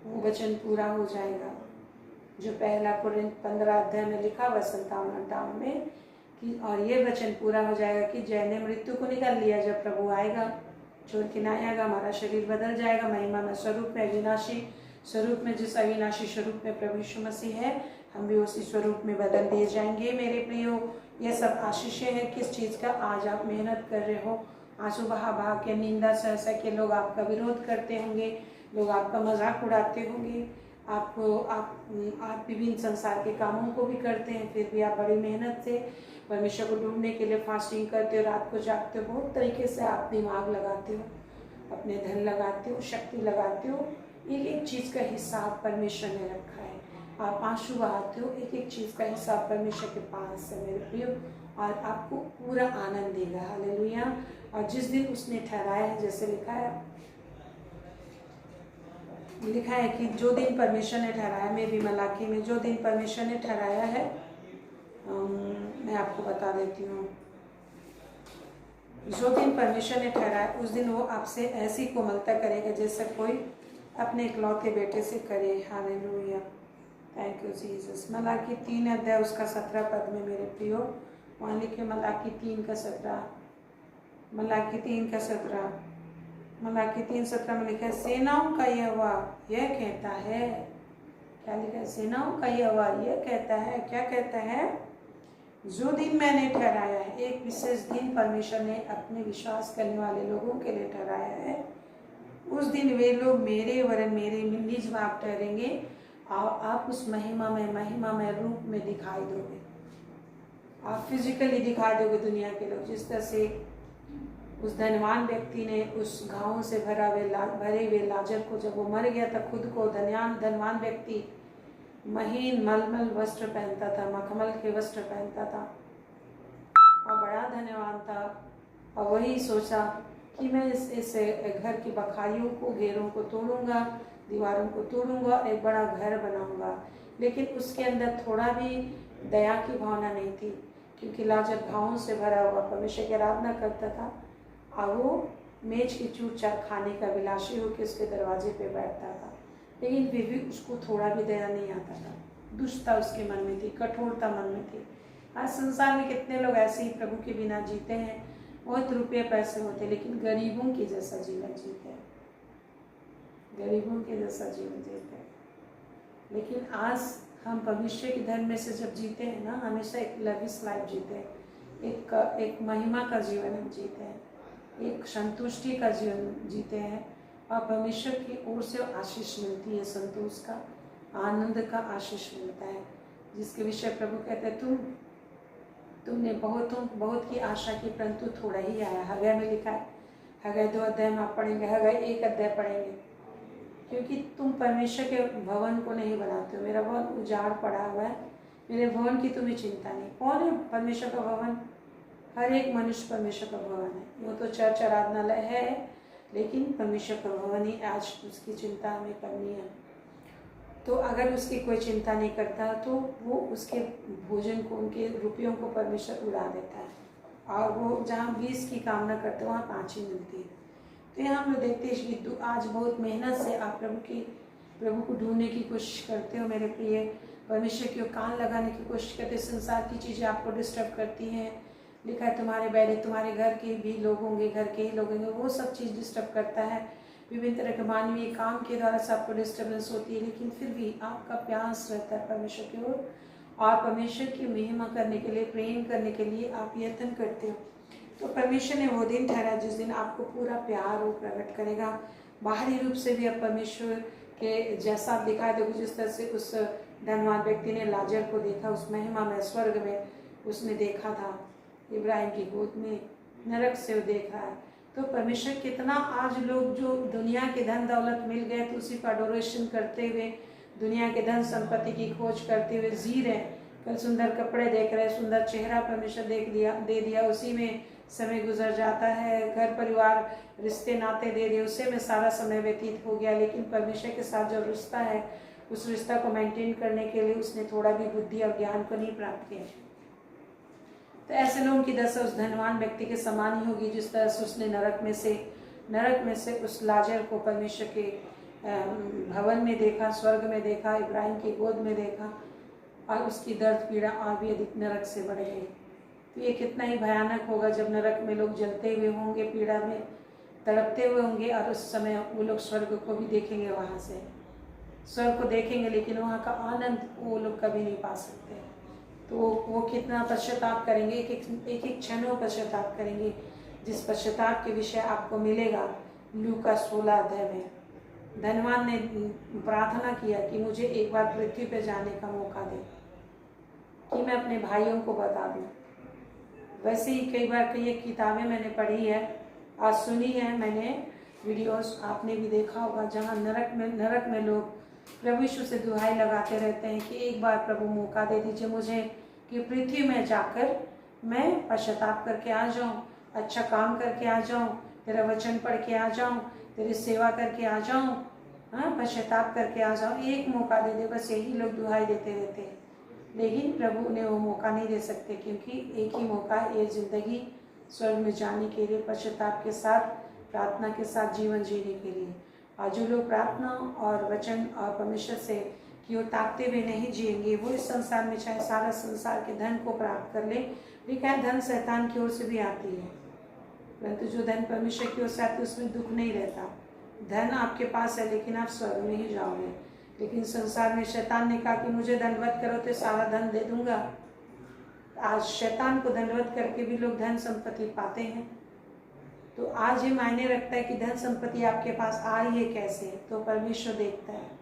वो वचन पूरा हो जाएगा जो पहला कुरिन्थ 15 अध्याय में लिखा हुआ 57-58 में कि और ये वचन पूरा हो जाएगा कि जय ने मृत्यु को निगल लिया। जब प्रभु आएगा छोड़ के ना आएगा, हमारा शरीर बदल जाएगा महिमा में स्वरूप में, अविनाशी स्वरूप में। जिस अविनाशी स्वरूप में प्रभु यीशु मसीह है, हम भी उसी स्वरूप में बदल दिए जाएंगे। मेरे प्रियो, ये सब आशीषें हैं किस चीज़ का? आज आप मेहनत कर रहे हो, आंसू बहा बहा के, निंदा सह सह के लोग आपका विरोध करते होंगे, लोग आपका मजाक उड़ाते होंगे, आप विभिन्न संसार के कामों को भी करते हैं, फिर भी आप बड़ी मेहनत से परमेश्वर को ढूंढने के लिए फास्टिंग करते हो, रात को जागते हो, बहुत तरीके से आप दिमाग लगाते हो, अपने धन लगाते हो, शक्ति लगाते हो। एक एक चीज़ का हिसाब परमेश्वर ने रखा है। आप आंसू बहाते हो, एक एक चीज़ का हिसाब परमेश्वर के पास है मेरे प्रियो, और आपको पूरा आनंद देगा। हालेलुया। और जिस दिन उसने ठहराया है, जैसे लिखा है कि जो दिन परमेश्वर ने ठहराया, में भी मलाकी में जो दिन परमेश्वर ने ठहराया है, मैं आपको बता देती हूँ। जो दिन परमेश्वर ने ठहराया उस दिन वो आपसे ऐसी कोमलता करेगा जैसे कोई अपने इकलौते बेटे से करे। Hallelujah. Thank you Jesus. Malachi 3 अध्याय उसका 17 पद में मेरे प्रियो, वहाँ लिखे मलाकी 3:17, मलाकी 3:17, मलाकी 3:17 में लिखा है सेनाओं का यहोवा यह कहता है। क्या लिखा है? सेनाओं का यहोवा यह कहता है। क्या कहता है? जो दिन मैंने ठहराया है, एक विशेष दिन परमेश्वर ने अपने विश्वास करने वाले लोगों के लिए ठहराया है, उस दिन वे लोग मेरे वरन मेरे निज भाग ठहरेंगे और आप उस महिमा में रूप में दिखाई दोगे। आप फिजिकली दिखाई दोगे दुनिया के लोग। जिस तरह से उस धनवान व्यक्ति ने उस घावों से भरे हुए लाजर को, जब वो मर गया था, खुद को धनवान व्यक्ति महीन मलमल वस्त्र पहनता था, मखमल के वस्त्र पहनता था और बड़ा धन्यवान था, और वही सोचा कि मैं इस घर की बखारियों को, घेरों को तोड़ूंगा, दीवारों को तोड़ूंगा, एक बड़ा घर बनाऊंगा। लेकिन उसके अंदर थोड़ा भी दया की भावना नहीं थी, क्योंकि लाजर घावों से भरा हुआ परमेश्वर की आराधना करता था और वो मेज की चूर चाट खाने का विलासी होकर उसके दरवाजे पे बैठता था। लेकिन फिर भी उसको थोड़ा भी दया नहीं आता था। दुष्टता उसके मन में थी, कठोरता मन में थी। आज संसार में कितने लोग ऐसे ही प्रभु के बिना जीते हैं, बहुत रुपये पैसे होते, लेकिन गरीबों के जैसा जीवन जीते हैं, गरीबों के जैसा जीवन जीते हैं। लेकिन आज हम भविष्य के धर्म में से जब जीते हैं ना, हमेशा एक लविश लाइफ जीते हैं, एक महिमा का जीवन हम जीते हैं, एक संतुष्टि का जीवन जीते हैं, और परमेश्वर की ओर से आशीष मिलती है, संतोष का, आनंद का आशीष मिलता है, जिसके विषय प्रभु कहते हैं तुमने बहुत की आशा की, परंतु थोड़ा ही आया। हगै में लिखा है, हगै 2 अध्याय में आप पढ़ेंगे, हगै 1 अध्याय पढ़ेंगे, क्योंकि तुम परमेश्वर के भवन को नहीं बनाते हो। मेरा भवन उजाड़ पड़ा हुआ है, मेरे भवन की तुम्हें चिंता नहीं। कौन है परमेश्वर का भवन? हर एक मनुष्य परमेश्वर का भवन है। वो तो चर्च आराधनालय है, लेकिन परमेश्वर का भवन ही आज उसकी चिंता हमें करनी है। तो अगर उसकी कोई चिंता नहीं करता तो वो उसके भोजन को, उनके रुपयों को परमेश्वर उड़ा देता है, और वो जहाँ 20 की कामना करते हैं वहाँ 5 ही मिलती है। तो यहाँ हम देखते हैं कि आज बहुत मेहनत से आप प्रभु को ढूंढने की कोशिश करते हो मेरे प्रिय, परमेश्वर की ओर कान लगाने की कोशिश करते। संसार की चीज़ें आपको डिस्टर्ब करती हैं। लिखा है तुम्हारे बैठे, तुम्हारे घर के भी लोग होंगे, घर के ही लोग होंगे, वो सब चीज़ डिस्टर्ब करता है। विभिन्न तरह के मानवीय काम के द्वारा सबको डिस्टर्बेंस होती है, लेकिन फिर भी आपका प्यास रहता है परमेश्वर की ओर, और परमेश्वर की महिमा करने के लिए, प्रेम करने के लिए आप यत्न करते हो। तो परमेश्वर ने वो दिन ठहरा जिस दिन आपको पूरा प्यार वो प्रकट करेगा। बाहरी रूप से भी आप परमेश्वर के जैसा आप दिखाई दोगे, जिस तरह से उस धनवान व्यक्ति ने लाजर को देखा, उस महिमा में, स्वर्ग में उसने देखा था, इब्राहिम की गोद में नरक से वो देख रहा है। तो परमेश्वर कितना, आज लोग जो दुनिया के धन दौलत मिल गए तो उसी का एडोरेशन करते हुए, दुनिया के धन संपत्ति की खोज करते हुए जी रहे। कल सुंदर कपड़े देख रहे, सुंदर चेहरा परमेश्वर दे दिया, उसी में समय गुजर जाता है। घर परिवार रिश्ते नाते दे दिए, उसी में सारा समय व्यतीत हो गया। लेकिन परमेश्वर के साथ जो रिश्ता है, उस रिश्ता को मेंटेन करने के लिए उसने थोड़ा भी बुद्धि और ज्ञान को नहीं प्राप्त किया। तो ऐसे लोगों की दशा उस धनवान व्यक्ति के समान ही होगी, जिस तरह से उसने नरक में से उस लाजर को परमेश्वर के भवन में देखा, स्वर्ग में देखा, इब्राहिम की गोद में देखा, और उसकी दर्द पीड़ा और भी अधिक नरक से बढ़ गई। तो ये कितना ही भयानक होगा जब नरक में लोग जलते हुए होंगे, पीड़ा में तड़पते हुए होंगे, और उस समय वो लोग स्वर्ग को भी देखेंगे, वहाँ से स्वर्ग को देखेंगे, लेकिन वहाँ का आनंद वो लोग कभी नहीं पा सकते। तो वो कितना पश्चाताप करेंगे, एक एक क्षण में पश्चाताप करेंगे, जिस पश्चाताप के विषय आपको मिलेगा लूका 16 अध्याय में। धनवान ने प्रार्थना किया कि मुझे एक बार पृथ्वी पर जाने का मौका दे, कि मैं अपने भाइयों को बता दूं। वैसे ही कई बार कई किताबें मैंने पढ़ी है, आज सुनी है मैंने, वीडियोस आपने भी देखा होगा, जहाँ नरक में लोग प्रभु यीशु से दुहाई लगाते रहते हैं कि एक बार प्रभु मौका दे दीजिए मुझे, कि पृथ्वी में जाकर मैं पश्चाताप करके आ जाऊं, अच्छा काम करके आ जाऊं, तेरा वचन पढ़ के आ जाऊं, तेरी सेवा करके आ जाऊं, हाँ, पश्चाताप करके आ जाऊं, एक मौका दे दे। बस यही लोग दुहाई देते रहते हैं, लेकिन प्रभु उन्हें वो मौका नहीं दे सकते, क्योंकि एक ही मौका ये ज़िंदगी स्वर्ग में जाने के लिए, पश्चाताप के साथ, प्रार्थना के साथ जीवन जीने के लिए। और जो लोग प्रार्थना और वचन और परमेश्वर से कि वो ताकते हुए नहीं जिएंगे, वो इस संसार में चाहे सारा संसार के धन को प्राप्त कर ले, लिखा है धन शैतान की ओर से भी आती है, परंतु जो धन परमेश्वर की ओर से आती है उसमें दुख नहीं रहता। धन आपके पास है लेकिन आप स्वर्ग में ही जाओगे। लेकिन संसार में शैतान ने कहा कि मुझे दंडवत करो तो सारा धन दे दूंगा। आज शैतान को दंडवत करके भी लोग धन संपत्ति पाते हैं। तो आज ये मायने रखता है कि धन संपत्ति आपके पास आई है कैसे, तो परमेश्वर देखता है।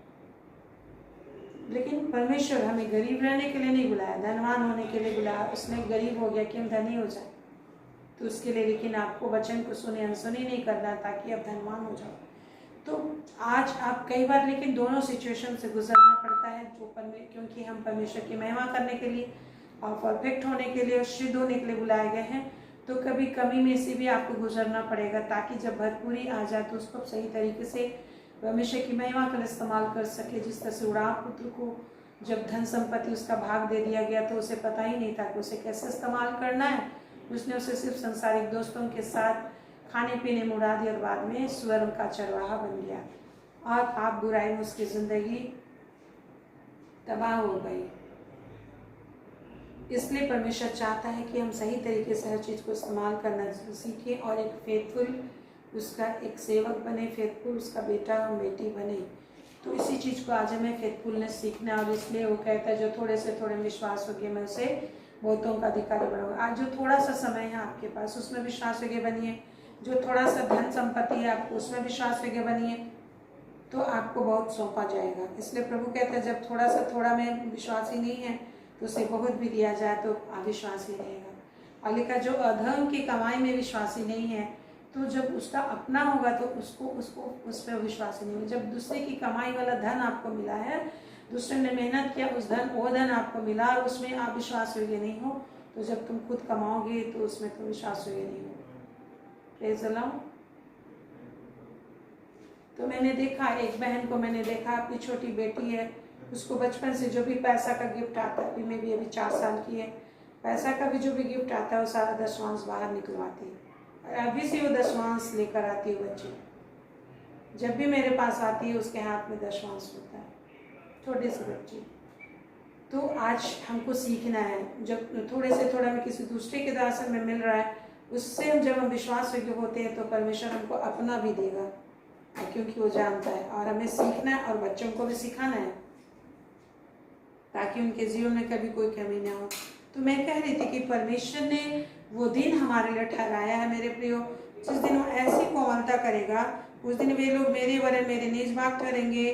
लेकिन परमेश्वर हमें गरीब रहने के लिए नहीं बुलाया, धनवान होने के लिए बुलाया। उसने गरीब हो गया कि हम धनी हो जाए, तो उसके लिए लेकिन आपको वचन को सुने अनसुनी नहीं करना है, ताकि आप धनवान हो जाओ। तो आज आप कई बार लेकिन दोनों सिचुएशन से गुजरना पड़ता है, क्योंकि हम परमेश्वर की महिमा करने के लिए और परफेक्ट होने के लिए और शुद्ध होने के लिए बुलाए गए हैं। तो कभी कमी में से भी आपको गुजरना पड़ेगा, ताकि जब भरपूरी आ जाए तो उसको सही तरीके से परमेश्वर की महिमा का इस्तेमाल कर सके। जिस तरह से उड़ान पुत्र को जब धन संपत्ति उसका भाग दे दिया गया तो उसे पता ही नहीं था कि उसे कैसे इस्तेमाल करना है। उसने उसे सिर्फ संसारिक दोस्तों के साथ खाने पीने में उड़ा दिया और बाद में स्वर्ण का चरवाहा बन गया, और पाप बुराई में उसकी जिंदगी तबाह हो गई। इसलिए परमेश्वर चाहता है कि हम सही तरीके से हर चीज़ को इस्तेमाल करना सीखें और एक फेथफुल उसका एक सेवक बने, फेथफुल उसका बेटा और बेटी बने। तो इसी चीज़ को आज हमें फेथफुलनेस सीखना, और इसलिए वो कहता है जो थोड़े से थोड़े विश्वास होगी मैं उसे बहुतों का अधिकारी बनाऊंगा। आज जो थोड़ा सा समय है आपके पास उसमें विश्वास योग्य बनिए, जो थोड़ा सा धन संपत्ति है आपको उसमें विश्वास योग्य बनिए, तो आपको बहुत सौंपा जाएगा। इसलिए प्रभु कहते हैं जब थोड़ा में विश्वास ही नहीं है तो उसे बहुत भी दिया जाए तो अविश्वासी रहेगा। और लिखा जो अधर्म की कमाई में विश्वासी नहीं है, तो जब उसका अपना होगा तो उसको उस पर विश्वासी नहीं होगा। जब दूसरे की कमाई वाला धन आपको मिला है, दूसरे ने मेहनत किया वो धन आपको मिला और उसमें आप विश्वास योग्य नहीं हो, तो जब तुम खुद कमाओगे तो उसमें तुम विश्वास योग्य नहीं हो। Praise the Lord. तो मैंने देखा, एक बहन को मैंने देखा, अपनी छोटी बेटी है, उसको बचपन से जो भी पैसा का गिफ्ट आता है, मैं भी अभी 4 साल की है, पैसा का भी जो भी गिफ्ट आता है वो सारा दशवांश बाहर निकलवाती है। और अभी से वो दशवांश लेकर आती है बच्ची, जब भी मेरे पास आती है उसके हाथ में दशवांश होता है, छोटे से बच्ची। तो आज हमको सीखना है, जब थोड़े से थोड़ा में किसी दूसरे के द्वारा से हमें मिल रहा है, उससे हम जब हम विश्वास योग्य होते हैं तो परमेश्वर हमको अपना भी देगा, क्योंकि वो जानता है। और हमें सीखना है और बच्चों को भी सिखाना है, ताकि उनके जीवन में कभी कोई कमी ना हो। तो मैं कह रही थी कि परमेश्वर ने वो दिन हमारे लिए ठहराया है मेरे प्रियो, जिस दिन वो ऐसी कोमलता करेगा, उस दिन वे लोग मेरे वरन मेरे निज भाग ठहरेंगे,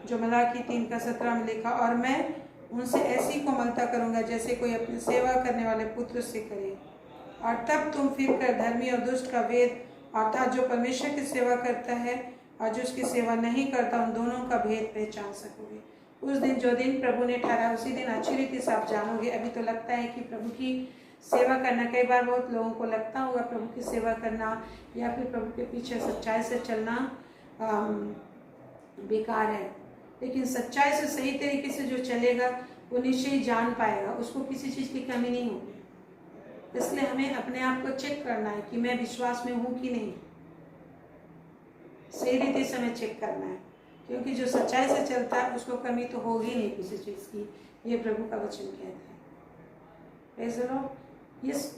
जो मलाकी 3:17 में लिखा, और मैं उनसे ऐसी कोमलता करूंगा जैसे कोई अपनी सेवा करने वाले पुत्र से करे। और तब तुम फिर कर धर्मी और दुष्ट का भेद अर्थात जो परमेश्वर की सेवा करता है और जो उसकी सेवा नहीं करता, उन दोनों का भेद पहचान सकोगे। उस दिन, जो दिन प्रभु ने ठहरा, उसी दिन अच्छी रीति से आप जानोगे। अभी तो लगता है कि प्रभु की सेवा करना, कई बार बहुत लोगों को लगता होगा प्रभु की सेवा करना या फिर प्रभु के पीछे सच्चाई से चलना बेकार है। लेकिन सच्चाई से सही तरीके से जो चलेगा वो निश्चय ही जान पाएगा, उसको किसी चीज़ की कमी नहीं होगी। इसलिए हमें अपने आप को चेक करना है कि मैं विश्वास में हूँ कि नहीं। सही रीति से हमें चेक करना है, क्योंकि जो सच्चाई से चलता है उसको कमी तो होगी नहीं किसी चीज़ की। ये प्रभु का वचन कहता है। ऐसे लोग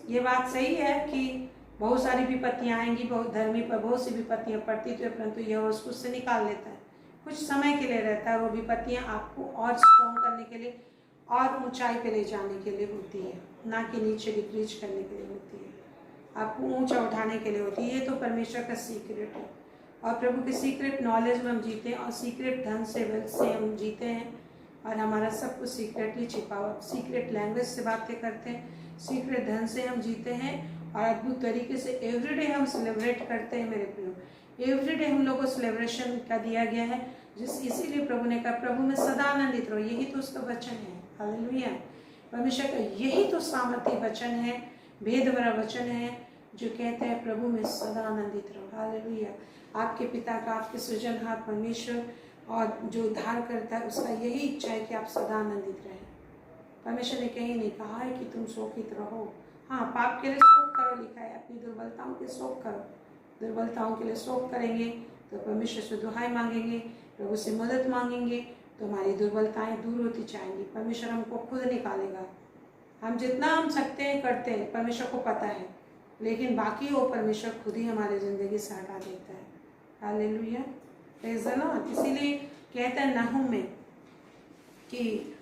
ये बात सही है कि बहुत सारी विपत्तियाँ आएंगी, बहुत धर्मी पर बहुत सी विपत्तियाँ पड़ती तो, परंतु यह उसको उससे निकाल लेता है। कुछ समय के लिए रहता है। वो विपत्तियाँ आपको और स्ट्रॉन्ग करने के लिए और ऊंचाई पे ले जाने के लिए होती है, ना कि नीचे डिक्रीज करने के लिए होती है। आपको ऊंचा उठाने के लिए होती है। ये तो परमेश्वर का सीक्रेट है। और प्रभु के सीक्रेट नॉलेज में हम जीते हैं और सीक्रेट धन से हम जीते हैं। और हमारा सब कुछ सीक्रेटली छिपा हुआ, सीक्रेट लैंग्वेज से बातें करते हैं, सीक्रेट धन से हम जीते हैं और अद्भुत तरीके से एवरीडे हम सेलिब्रेट करते हैं। मेरे प्रियो, एवरीडे हम लोगों को सेलिब्रेशन का दिया गया है, इसीलिए प्रभु ने कहा प्रभु में सदा आनंदित रहो। यही तो उसका वचन है। हालेलुया। परमेश्वर का यही तो सामर्थ्य वचन है, भेद भरा वचन है, जो कहते हैं प्रभु में सदा आनंदित रहो। हालेलुया। आपके पिता का, आपके सृजनहार परमेश्वर और जो उद्धार करता है, उसका यही इच्छा है कि आप सदा आनंदित रहें। परमेश्वर ने कहीं नहीं कहा है कि तुम शोकित रहो। हाँ, पाप के लिए शोक करो लिखा है, अपनी दुर्बलताओं के शोक करो। दुर्बलताओं के लिए शोक करेंगे तो परमेश्वर से दुहाई मांगेंगे, प्रभु से मदद मांगेंगे तो हमारी दुर्बलताएं दूर होती जाएंगी। परमेश्वर हमको खुद निकालेगा। हम जितना हम सकते हैं करते हैं, परमेश्वर को पता है, लेकिन बाकी वो परमेश्वर खुद ही हमारी ज़िंदगी से हटा देता है। Hallelujah, praise the Lord. इसीलिए कहता है नहूम में कि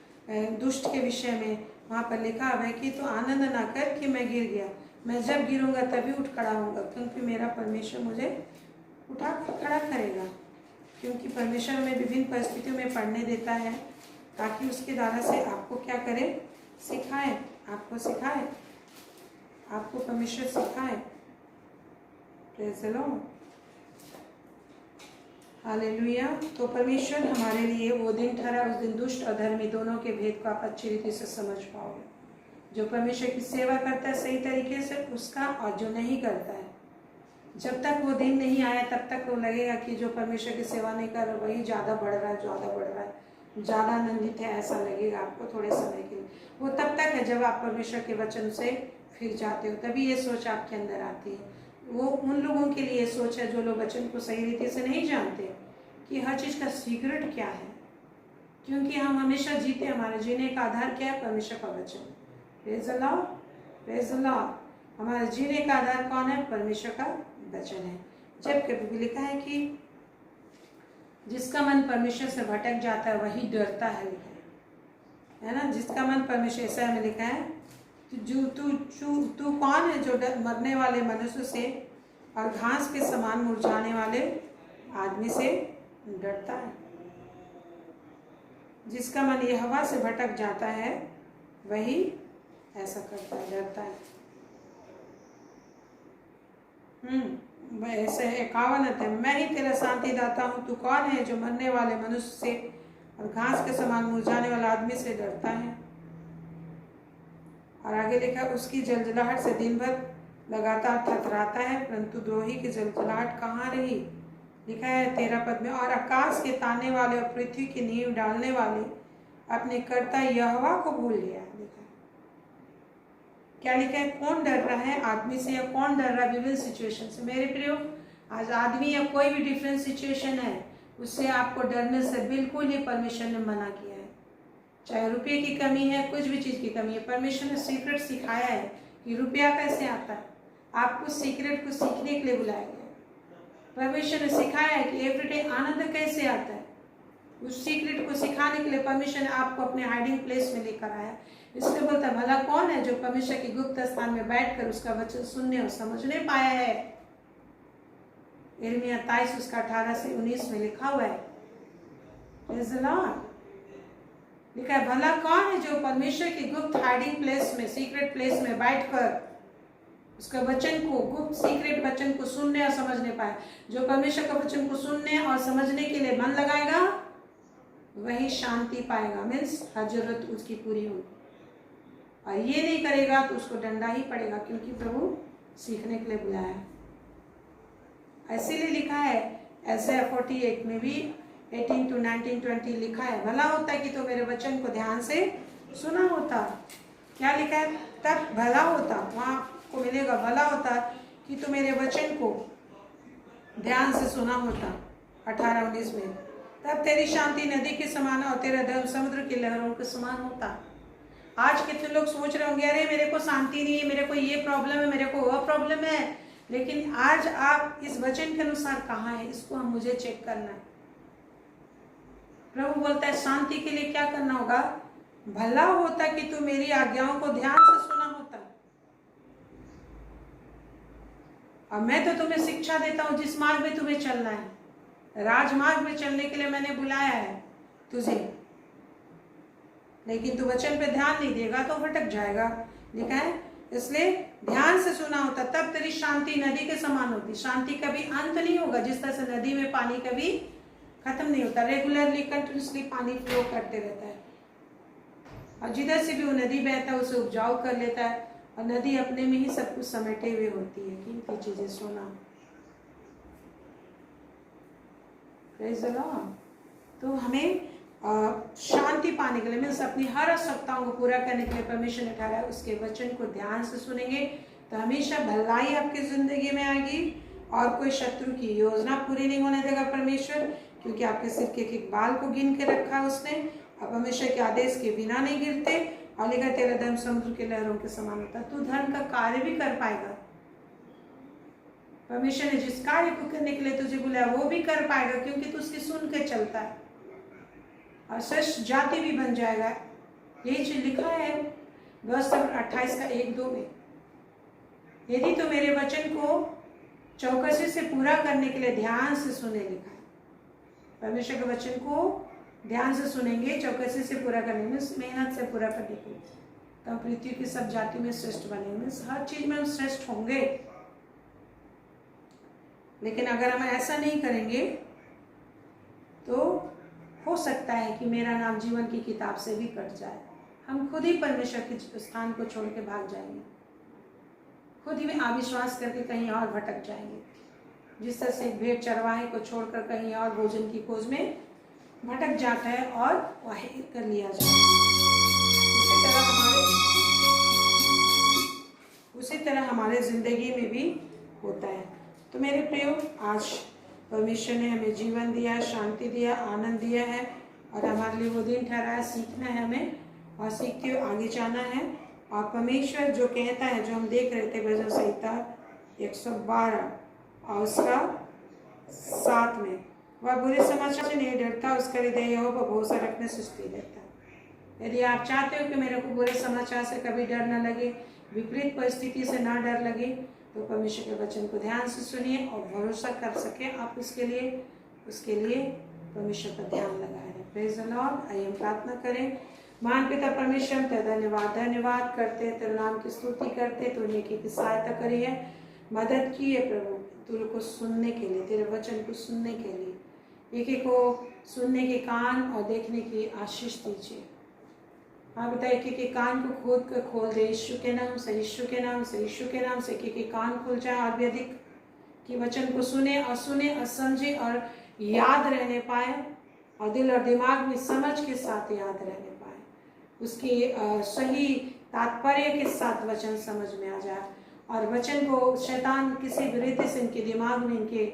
दुष्ट के विषय में वहाँ पर लिखा हुआ है कि तो आनंद ना कर कि मैं गिर गया, मैं जब गिरूंगा तभी उठ खड़ा होऊंगा, क्योंकि मेरा परमेश्वर मुझे उठा खड़ा करेगा। क्योंकि परमेश्वर हमें विभिन्न परिस्थितियों में पढ़ने देता है ताकि उसके द्वारा से आपको क्या करे, सिखाए, आपको सिखाए, आपको परमेश्वर सिखाए। Praise the Lord. हालेलुया। तो परमेश्वर हमारे लिए वो दिन ठहरा, उस दिन दुष्ट और धर्मी दोनों के भेद को आप अच्छी रीति से समझ पाओगे। जो परमेश्वर की सेवा करता है सही तरीके से उसका, और जो नहीं करता है, जब तक वो दिन नहीं आया तब तक वो लगेगा कि जो परमेश्वर की सेवा नहीं कर रहा वही ज़्यादा बढ़ रहा है, ज़्यादा बढ़ रहा है, ज़्यादा आनंदित है, ऐसा लगेगा आपको थोड़े समय के लिए। वो तब तक है जब आप परमेश्वर के वचन से फिर जाते हो, तभी ये सोच आपके अंदर आती है। वो उन लोगों के लिए सोच है जो लोग वचन को सही रीति से नहीं जानते कि हर चीज़ का सीक्रेट क्या है, क्योंकि हम हमेशा जीते, हमारे जीने का आधार क्या है, परमेश्वर का वचन। Praise the Lord, praise the Lord. हमारे जीने का आधार कौन है, परमेश्वर का वचन है। जब कभी लिखा है कि जिसका मन परमेश्वर से भटक जाता है वही डरता है, लिखा है ना, जिसका मन परमेश्वर, ऐसा में लिखा है तू कौन है जो मरने वाले मनुष्य से और घास के समान मुरझाने वाले आदमी से डरता है। जिसका मन यहोवा से भटक जाता है वही ऐसा करता है, डरता है। ऐसे 51 है, मैं ही तेरा शांति दाता हूँ, तू कौन है जो मरने वाले मनुष्य से और घास के समान मुरझाने वाला आदमी से डरता है। और आगे लिखा, उसकी जलजलाहट से दिन भर लगातार थरथराता है, परंतु द्रोही की जलजलाहट कहाँ रही। लिखा है 13 पद में, और आकाश के ताने वाले और पृथ्वी की नींव डालने वाले अपने कर्ता यहोवा को भूल गया। लिखा है क्या लिखा है, कौन डर रहा है आदमी से, या कौन डर रहा है विभिन्न सिचुएशन से। मेरे प्रियो, आज आदमी या कोई भी डिफरेंट सिचुएशन है उससे आपको डरने से बिल्कुल ही परमेश्वर ने मना किया है। चाहे रुपये की कमी है, कुछ भी चीज़ की कमी है, परमेश्वर ने सीक्रेट सिखाया है कि रुपया कैसे आता है। आपको सीक्रेट को सीखने के लिए बुलाया गया। परमेश्वर ने सिखाया है कि एवरीडे आनंद कैसे आता है। उस सीक्रेट को सिखाने के लिए परमेश्वर ने आपको अपने हाइडिंग प्लेस में लेकर आया। इसलिए बोलता है, भला कौन है जो परमेश्वर के गुप्त स्थान में बैठकर उसका वचन सुनने और समझने पाया है। यिर्मयाह 23 उसका 18 से 19 में लिखा हुआ है। Praise the Lord. लिखा है, भला कौन है जो परमेश्वर की गुप्त हाइडिंग प्लेस में, सीक्रेट प्लेस में बैठकर उसका वचन को, गुप्त सीक्रेट वचन को सुनने और समझने पाए। जो परमेश्वर का वचन को सुनने और समझने के लिए मन लगाएगा वही शांति पाएगा, मीन्स हर जरूरत उसकी पूरी होगी। और ये नहीं करेगा तो उसको डंडा ही पड़ेगा, क्योंकि प्रभु सीखने के लिए बुलाया है। इसीलिए लिखा है Isaiah 48 में भी 18 to 19, 20 लिखा है, भला होता कि तो मेरे वचन को ध्यान से सुना होता। क्या लिखा है? तब भला होता, वहां को मिलेगा, भला होता कि तो मेरे वचन को ध्यान से सुना होता। 18-19 में, तब तेरी शांति नदी के समान और तेरा धर्म समुद्र की लहरों के समान होता। आज कितने लोग सोच रहे होंगे, अरे मेरे को शांति नहीं है, मेरे को ये प्रॉब्लम है, मेरे को वह प्रॉब्लम है। लेकिन आज आप इस वचन के अनुसार कहाँ है, इसको हम मुझे चेक करना है। प्रभु बोलता है शांति के लिए क्या करना होगा? भला होता कि तू मेरी आज्ञाओं को ध्यान से सुना होता। और मैं तो तुम्हें शिक्षा देता हूं जिस मार्ग में तुम्हें चलना है। राजमार्ग में चलने के लिए मैंने बुलाया है तुझे, लेकिन तू वचन पे ध्यान नहीं देगा तो भटक जाएगा। लिखा है इसलिए ध्यान से सुना होता, तब तेरी शांति नदी के समान होती। शांति कभी अंत नहीं होगा, जिस तरह से नदी में पानी कभी खत्म नहीं होता, रेगुलरली कंटिन्यूसली पानी फ्लो करते रहता है। और जिधर से भी वो नदी बहता है उसे उपजाऊ कर लेता है, और नदी अपने में ही सब कुछ समेटे हुए होती है। कीमती चीजें सोना। Praise the Lord. तो हमें शांति पाने के लिए, मीन्स अपनी हर आवश्यकताओं को पूरा करने के लिए परमेश्वर ने ठहराया, उसके वचन को ध्यान से सुनेंगे तो हमेशा भलाई आपकी जिंदगी में आएगी, और कोई शत्रु की योजना पूरी नहीं होने देगा परमेश्वर, क्योंकि आपके सिर के एक बाल को गिन के रखा है उसने। आप हमेशा के आदेश के बिना नहीं गिरते, और लिखा तेरा धर्म समुद्र के लहरों के समान होता। तू धर्म का कार्य भी कर पाएगा। परमेश्वर ने जिस कार्य को करने के लिए तुझे बुलाया वो भी कर पाएगा, क्योंकि तू उसकी सुन के चलता है, और श्रेष्ठ जाति भी बन जाएगा। यही चीज लिखा है वर्ष 28 का 1-2 में, यदि तो मेरे वचन को चौकसी से पूरा करने के लिए ध्यान से सुने। लिखा है परमेश्वर के वचन को ध्यान से सुनेंगे, चौकसी से पूरा करने में, मेहनत से पूरा करने के लिए, तो पृथ्वी की सब जाति में श्रेष्ठ बनेंगे। हर चीज में हम श्रेष्ठ होंगे। लेकिन अगर हम ऐसा नहीं करेंगे तो हो सकता है कि मेरा नाम जीवन की किताब से भी कट जाए। हम खुद ही परमेश्वर के स्थान को छोड़ के भाग जाएंगे, खुद ही में अविश्वास करके कहीं और भटक जाएंगे, जिस तरह से भेड़ चरवाहे को छोड़कर कहीं और भोजन की खोज में भटक जाता है और वही कर लिया जाता है। उसी तरह हमारे जिंदगी में भी होता है। तो मेरे प्रियो, आज परमेश्वर ने हमें जीवन दिया, शांति दिया, आनंद दिया है, और हमारे लिए वो दिन ठहराया। सीखना है हमें, और सीखते हुए आगे जाना है। और परमेश्वर जो कहता है, जो हम देख रहे थे भजन संहिता 112 और उसका 7 में, वह बुरे समाचार से नहीं डरता, उसका हृदय यहोवा पर भरोसा रखने से स्थिर रहता है। यदि आप चाहते हो कि मेरे को बुरे समाचार से कभी डर न लगे, विपरीत परिस्थिति से ना डर लगे, तो परमेश्वर के वचन को ध्यान से सुनिए और भरोसा कर सके आप उसके लिए परमेश्वर पर ध्यान लगाए रहे। Praise the Lord. आइए हम प्रार्थना करें। महान पिता परमेश्वर, हम तेरा धन्यवाद करते हैं, तेरे नाम की स्तुति करते, तूने की सहायता करी है, मदद की है प्रभु, तेरे को सुनने के लिए, तेरे वचन को सुनने के लिए, एक को सुनने के कान और देखने की आशीष दीजिए। हाँ पिता, एक कान को खोद कर खोल दे, यीशु के नाम से, यीशु के नाम से, यीशु के नाम से, एक कान खुल जाए और भी अधिक कि वचन को सुने और समझे और याद रहने पाए, और दिल और दिमाग में समझ के साथ याद रहने पाए, उसकी सही तात्पर्य के साथ वचन समझ में आ जाए, और वचन को शैतान किसी भी रीति से इनके दिमाग में इनके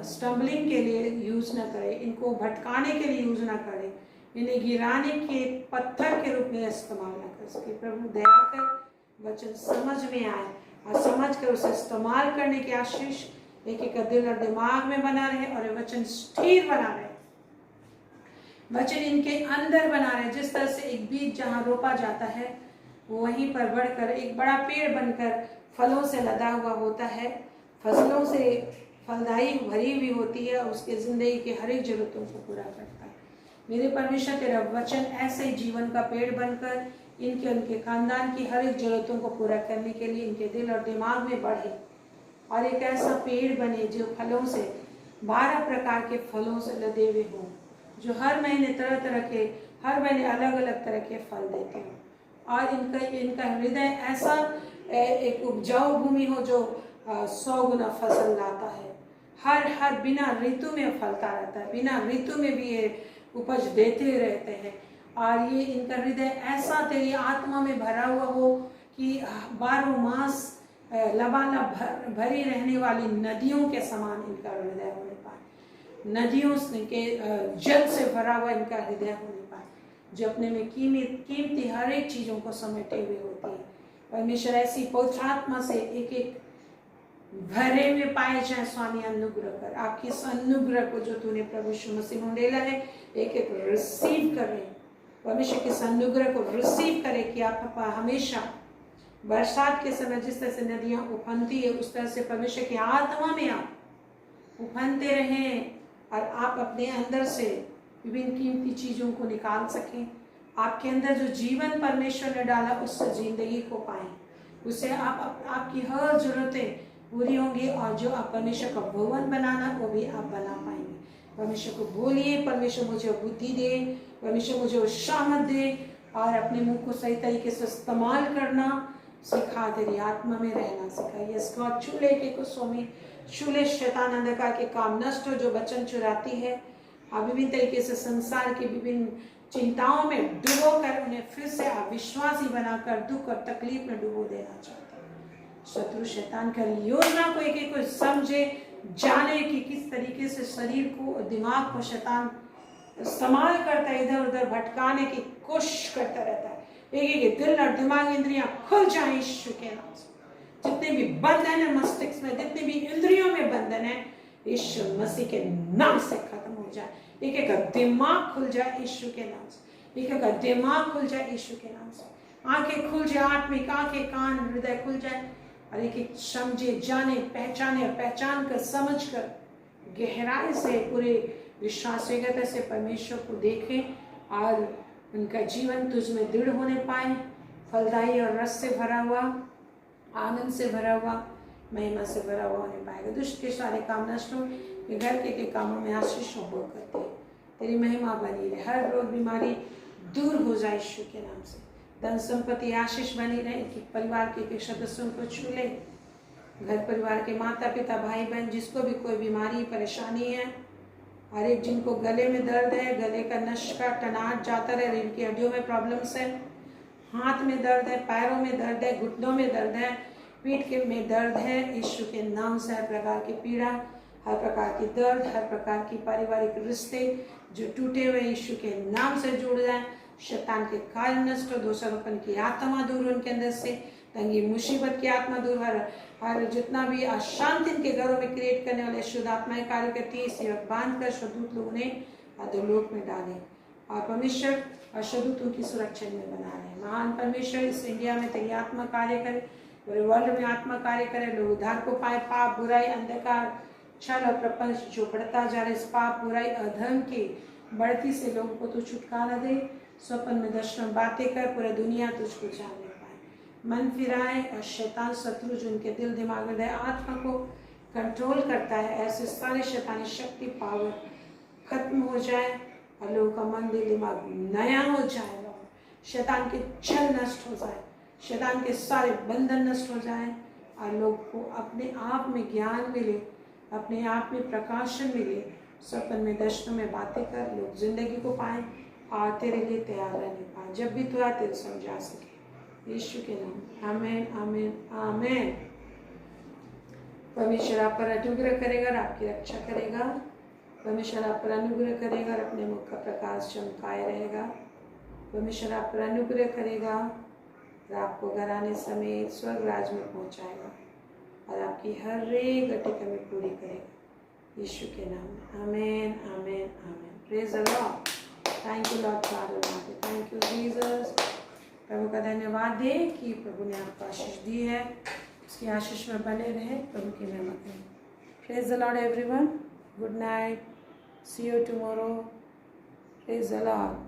स्टम्बलिंग के लिए यूज न करे, इनको भटकाने के लिए यूज न करे, इन्हें गिराने के पत्थर के रूप में इस्तेमाल न कर सके। प्रभु दया कर वचन समझ में आए, और समझ कर उसे इस्तेमाल करने की आशीष एक दिल और दिमाग में बना रहे, और वचन स्थिर बना रहे, वचन इनके अंदर बना रहे। जिस तरह से एक बीज जहाँ रोपा जाता है वो वहीं पर बढ़कर एक बड़ा पेड़ बनकर फलों से लदा हुआ होता है, फसलों से फलदायी भरी हुई होती है, और उसके जिंदगी के हर एक जरूरतों को पूरा करता है। मेरे परमेश्वर, तेरा वचन ऐसे ही जीवन का पेड़ बनकर इनके उनके खानदान की हर एक जरूरतों को पूरा करने के लिए इनके दिल और दिमाग में बढ़े और एक ऐसा पेड़ बने जो फलों से 12 प्रकार के फलों से लदे हुए हों, जो हर महीने तरह तरह के हर महीने अलग अलग तरह के फल देते हों और इनका हृदय ऐसा एक उपजाऊ भूमि हो जो 100 गुना फसल लाता है। हर बिना ऋतु में फलता रहता है, बिना ऋतु में भी ये उपज देते रहते हैं। और ये इनका हृदय ऐसा तेरी आत्मा में भरा हुआ हो कि 12 मास लबालब भरी रहने वाली नदियों के समान इनका हृदय होने पाए, नदियों के जल से भरा हुआ इनका हृदय होने पाए, जो अपने में कीमती हर एक चीज़ों को समेटे हुए होती है। परमेश्वर ऐसी पवित्र आत्मा से एक एक भरे हुए पाए जाए स्वामी, अनुग्रह कर। आपकी इस अनुग्रह को जो तूने प्रभु यीशु मसीह में डाला है, एक एक रिसीव करें। परमेश्वर के इस अनुग्रह को रिसीव करें कि आप हमेशा बरसात के समय जिस तरह से नदियां उफनती है, उस तरह से परमेश्वर की आत्मा में आप उफनते रहें और आप अपने अंदर से विभिन्न कीमती चीज़ों को निकाल सकें। आपके अंदर जो जीवन परमेश्वर ने डाला उससे जिंदगी को पाएं, उससे आपकी हर जरूरतें पूरी होंगी और जो आप परमेश्वर का भवन बनाना वो भी आप बना पाएंगे। परमेश्वर को बोलिए, परमेश्वर मुझे बुद्धि दे, परमेश्वर मुझे उत्साह दे और अपने मुंह को सही तरीके से इस्तेमाल करना सिखा, तेरी आत्मा में रहना सिखा। यस गॉड, चूल्हे के कुशों में चूल्हे शैतान अंधकार के काम नष्ट हो जो वचन चुराती है, आप विभिन्न तरीके से संसार की विभिन्न चिंताओं में डुबो कर उन्हें फिर से अविश्वासी बनाकर दुख और तकलीफ में डुबो देना चाहते हैं। शत्रु शैतान कर योजना को एक एक को समझे, जाने कि किस तरीके से शरीर को और दिमाग को शैतान इस्तेमाल करता है, इधर उधर भटकाने की कोशिश करता रहता है। एक एक दिल और दिमाग इंद्रियां खुल जाए यीशु के नाम से। जितने भी बंधन है मस्तिष्क में, जितने भी इंद्रियों में बंधन है, यीशु मसीह के नाम से खत्म हो जाए। एक एक दिमाग खुल जाए यीशु के नाम से, एक एक दिमाग खुल जाए यीशु के नाम से। आंखें खुल जाए, आत्मिक आंखें, कान, हृदय खुल जाए और एक एक समझे, जाने, पहचाने और पहचान कर, समझ कर गहराई से पूरे विश्वासयोग्यता से परमेश्वर को देखें और उनका जीवन तुझ में दृढ़ होने पाए, फलदायी और रस से भरा हुआ, आनंद से भरा हुआ, महिमा से भरा हुआ होने पाएगा। दुष्ट के सारे काम नष्ट हो, घर के कामों में आशीष हो करते हैं, तेरी महिमा बनी रहे। हर रोग बीमारी दूर हो जाए यीशु के नाम से। धन संपत्ति आशीष बनी रहे कि परिवार के सदस्यों को छू ले। घर परिवार के माता पिता भाई बहन जिसको भी कोई बीमारी परेशानी है, हर एक जिनको गले में दर्द है, गले का नस का टनाट जाता रहे, रीढ़ की हड्डियों में प्रॉब्लम्स है, हाथ में दर्द है, पैरों में दर्द है, घुटनों में दर्द है, पीठ के में दर्द है, यीशु के नाम से हर प्रकार की पीड़ा, हर प्रकार की दर्द, हर प्रकार की पारिवारिक रिश्ते जो टूटे हुए यीशु के नाम से जुड़ जाए। शैतान के कार्य नष्ट हो, दोषारोपण की आत्मा दूर उनके अंदर से, तंगी मुसीबत की आत्मा दूर, हर जितना भी अशांति इनके घरों में क्रिएट करने वाले शुद्ध आत्माएं कार्य करती है, इसी वक्त बांध कर शुद्धूत लोग उन्हें अधोलोक में डाले और परमेश्वर अशुद्धूत उनकी सुरक्षा में बना रहे। महान परमेश्वर इस इंडिया में तेरी आत्मा कार्य करे, पूरे वर्ल्ड में आत्मा कार्य करे, लोग उद्धार को पाए। पाप, बुराई, अंधकार, छल और प्रपंच जो बढ़ता जा रहा है, इस पाप, बुराई, अधर्म की बढ़ती से लोगों को तू छुटकारा दे। स्वप्न में दर्शन बातें कर, पूरी दुनिया तुझको जानने पाए, मन फिराए और शैतान शत्रु जो उनके दिल दिमाग हृदय आत्मा को कंट्रोल करता है, ऐसे सारे शैतानी शक्ति पावर खत्म हो जाए और लोगों का मन दिल दिमाग नया हो जाए। शैतान के छल नष्ट हो जाए, शैतान के सारे बंधन नष्ट हो जाए और लोग को अपने आप में ज्ञान मिले, अपने आप में प्रकाशन मिले। स्वप्न में दर्शनों में बातें कर लोग जिंदगी को पाए और तेरे लिए तैयार रहने पाए, जब भी तू तेरे समझा सके। यीशु के नाम, आमीन आमीन आमीन। परमेश्वर आप पर अनुग्रह करेगा और आपकी रक्षा करेगा। परमेश्वर आप पर अनुग्रह करेगा और अपने मुख का प्रकाश चमकाए रहेगा। परमेश्वर आप पर अनुग्रह करेगा और आपको घर आने समेत स्वर्ग राज में पहुंचाएगा और आपकी हर एक घटी कमी पूरी करेगा। यीशु के नाम में आमीन आमीन आमीन। Praise the Lord. Thank you Lord father, thank you Jesus. प्रभु का धन्यवाद दे कि प्रभु ने आपको आशीष दी है, उसकी आशीष में बने रहे। प्रभु की महिमा करें। Praise the Lord everyone, good night, see you tomorrow. Praise the Lord.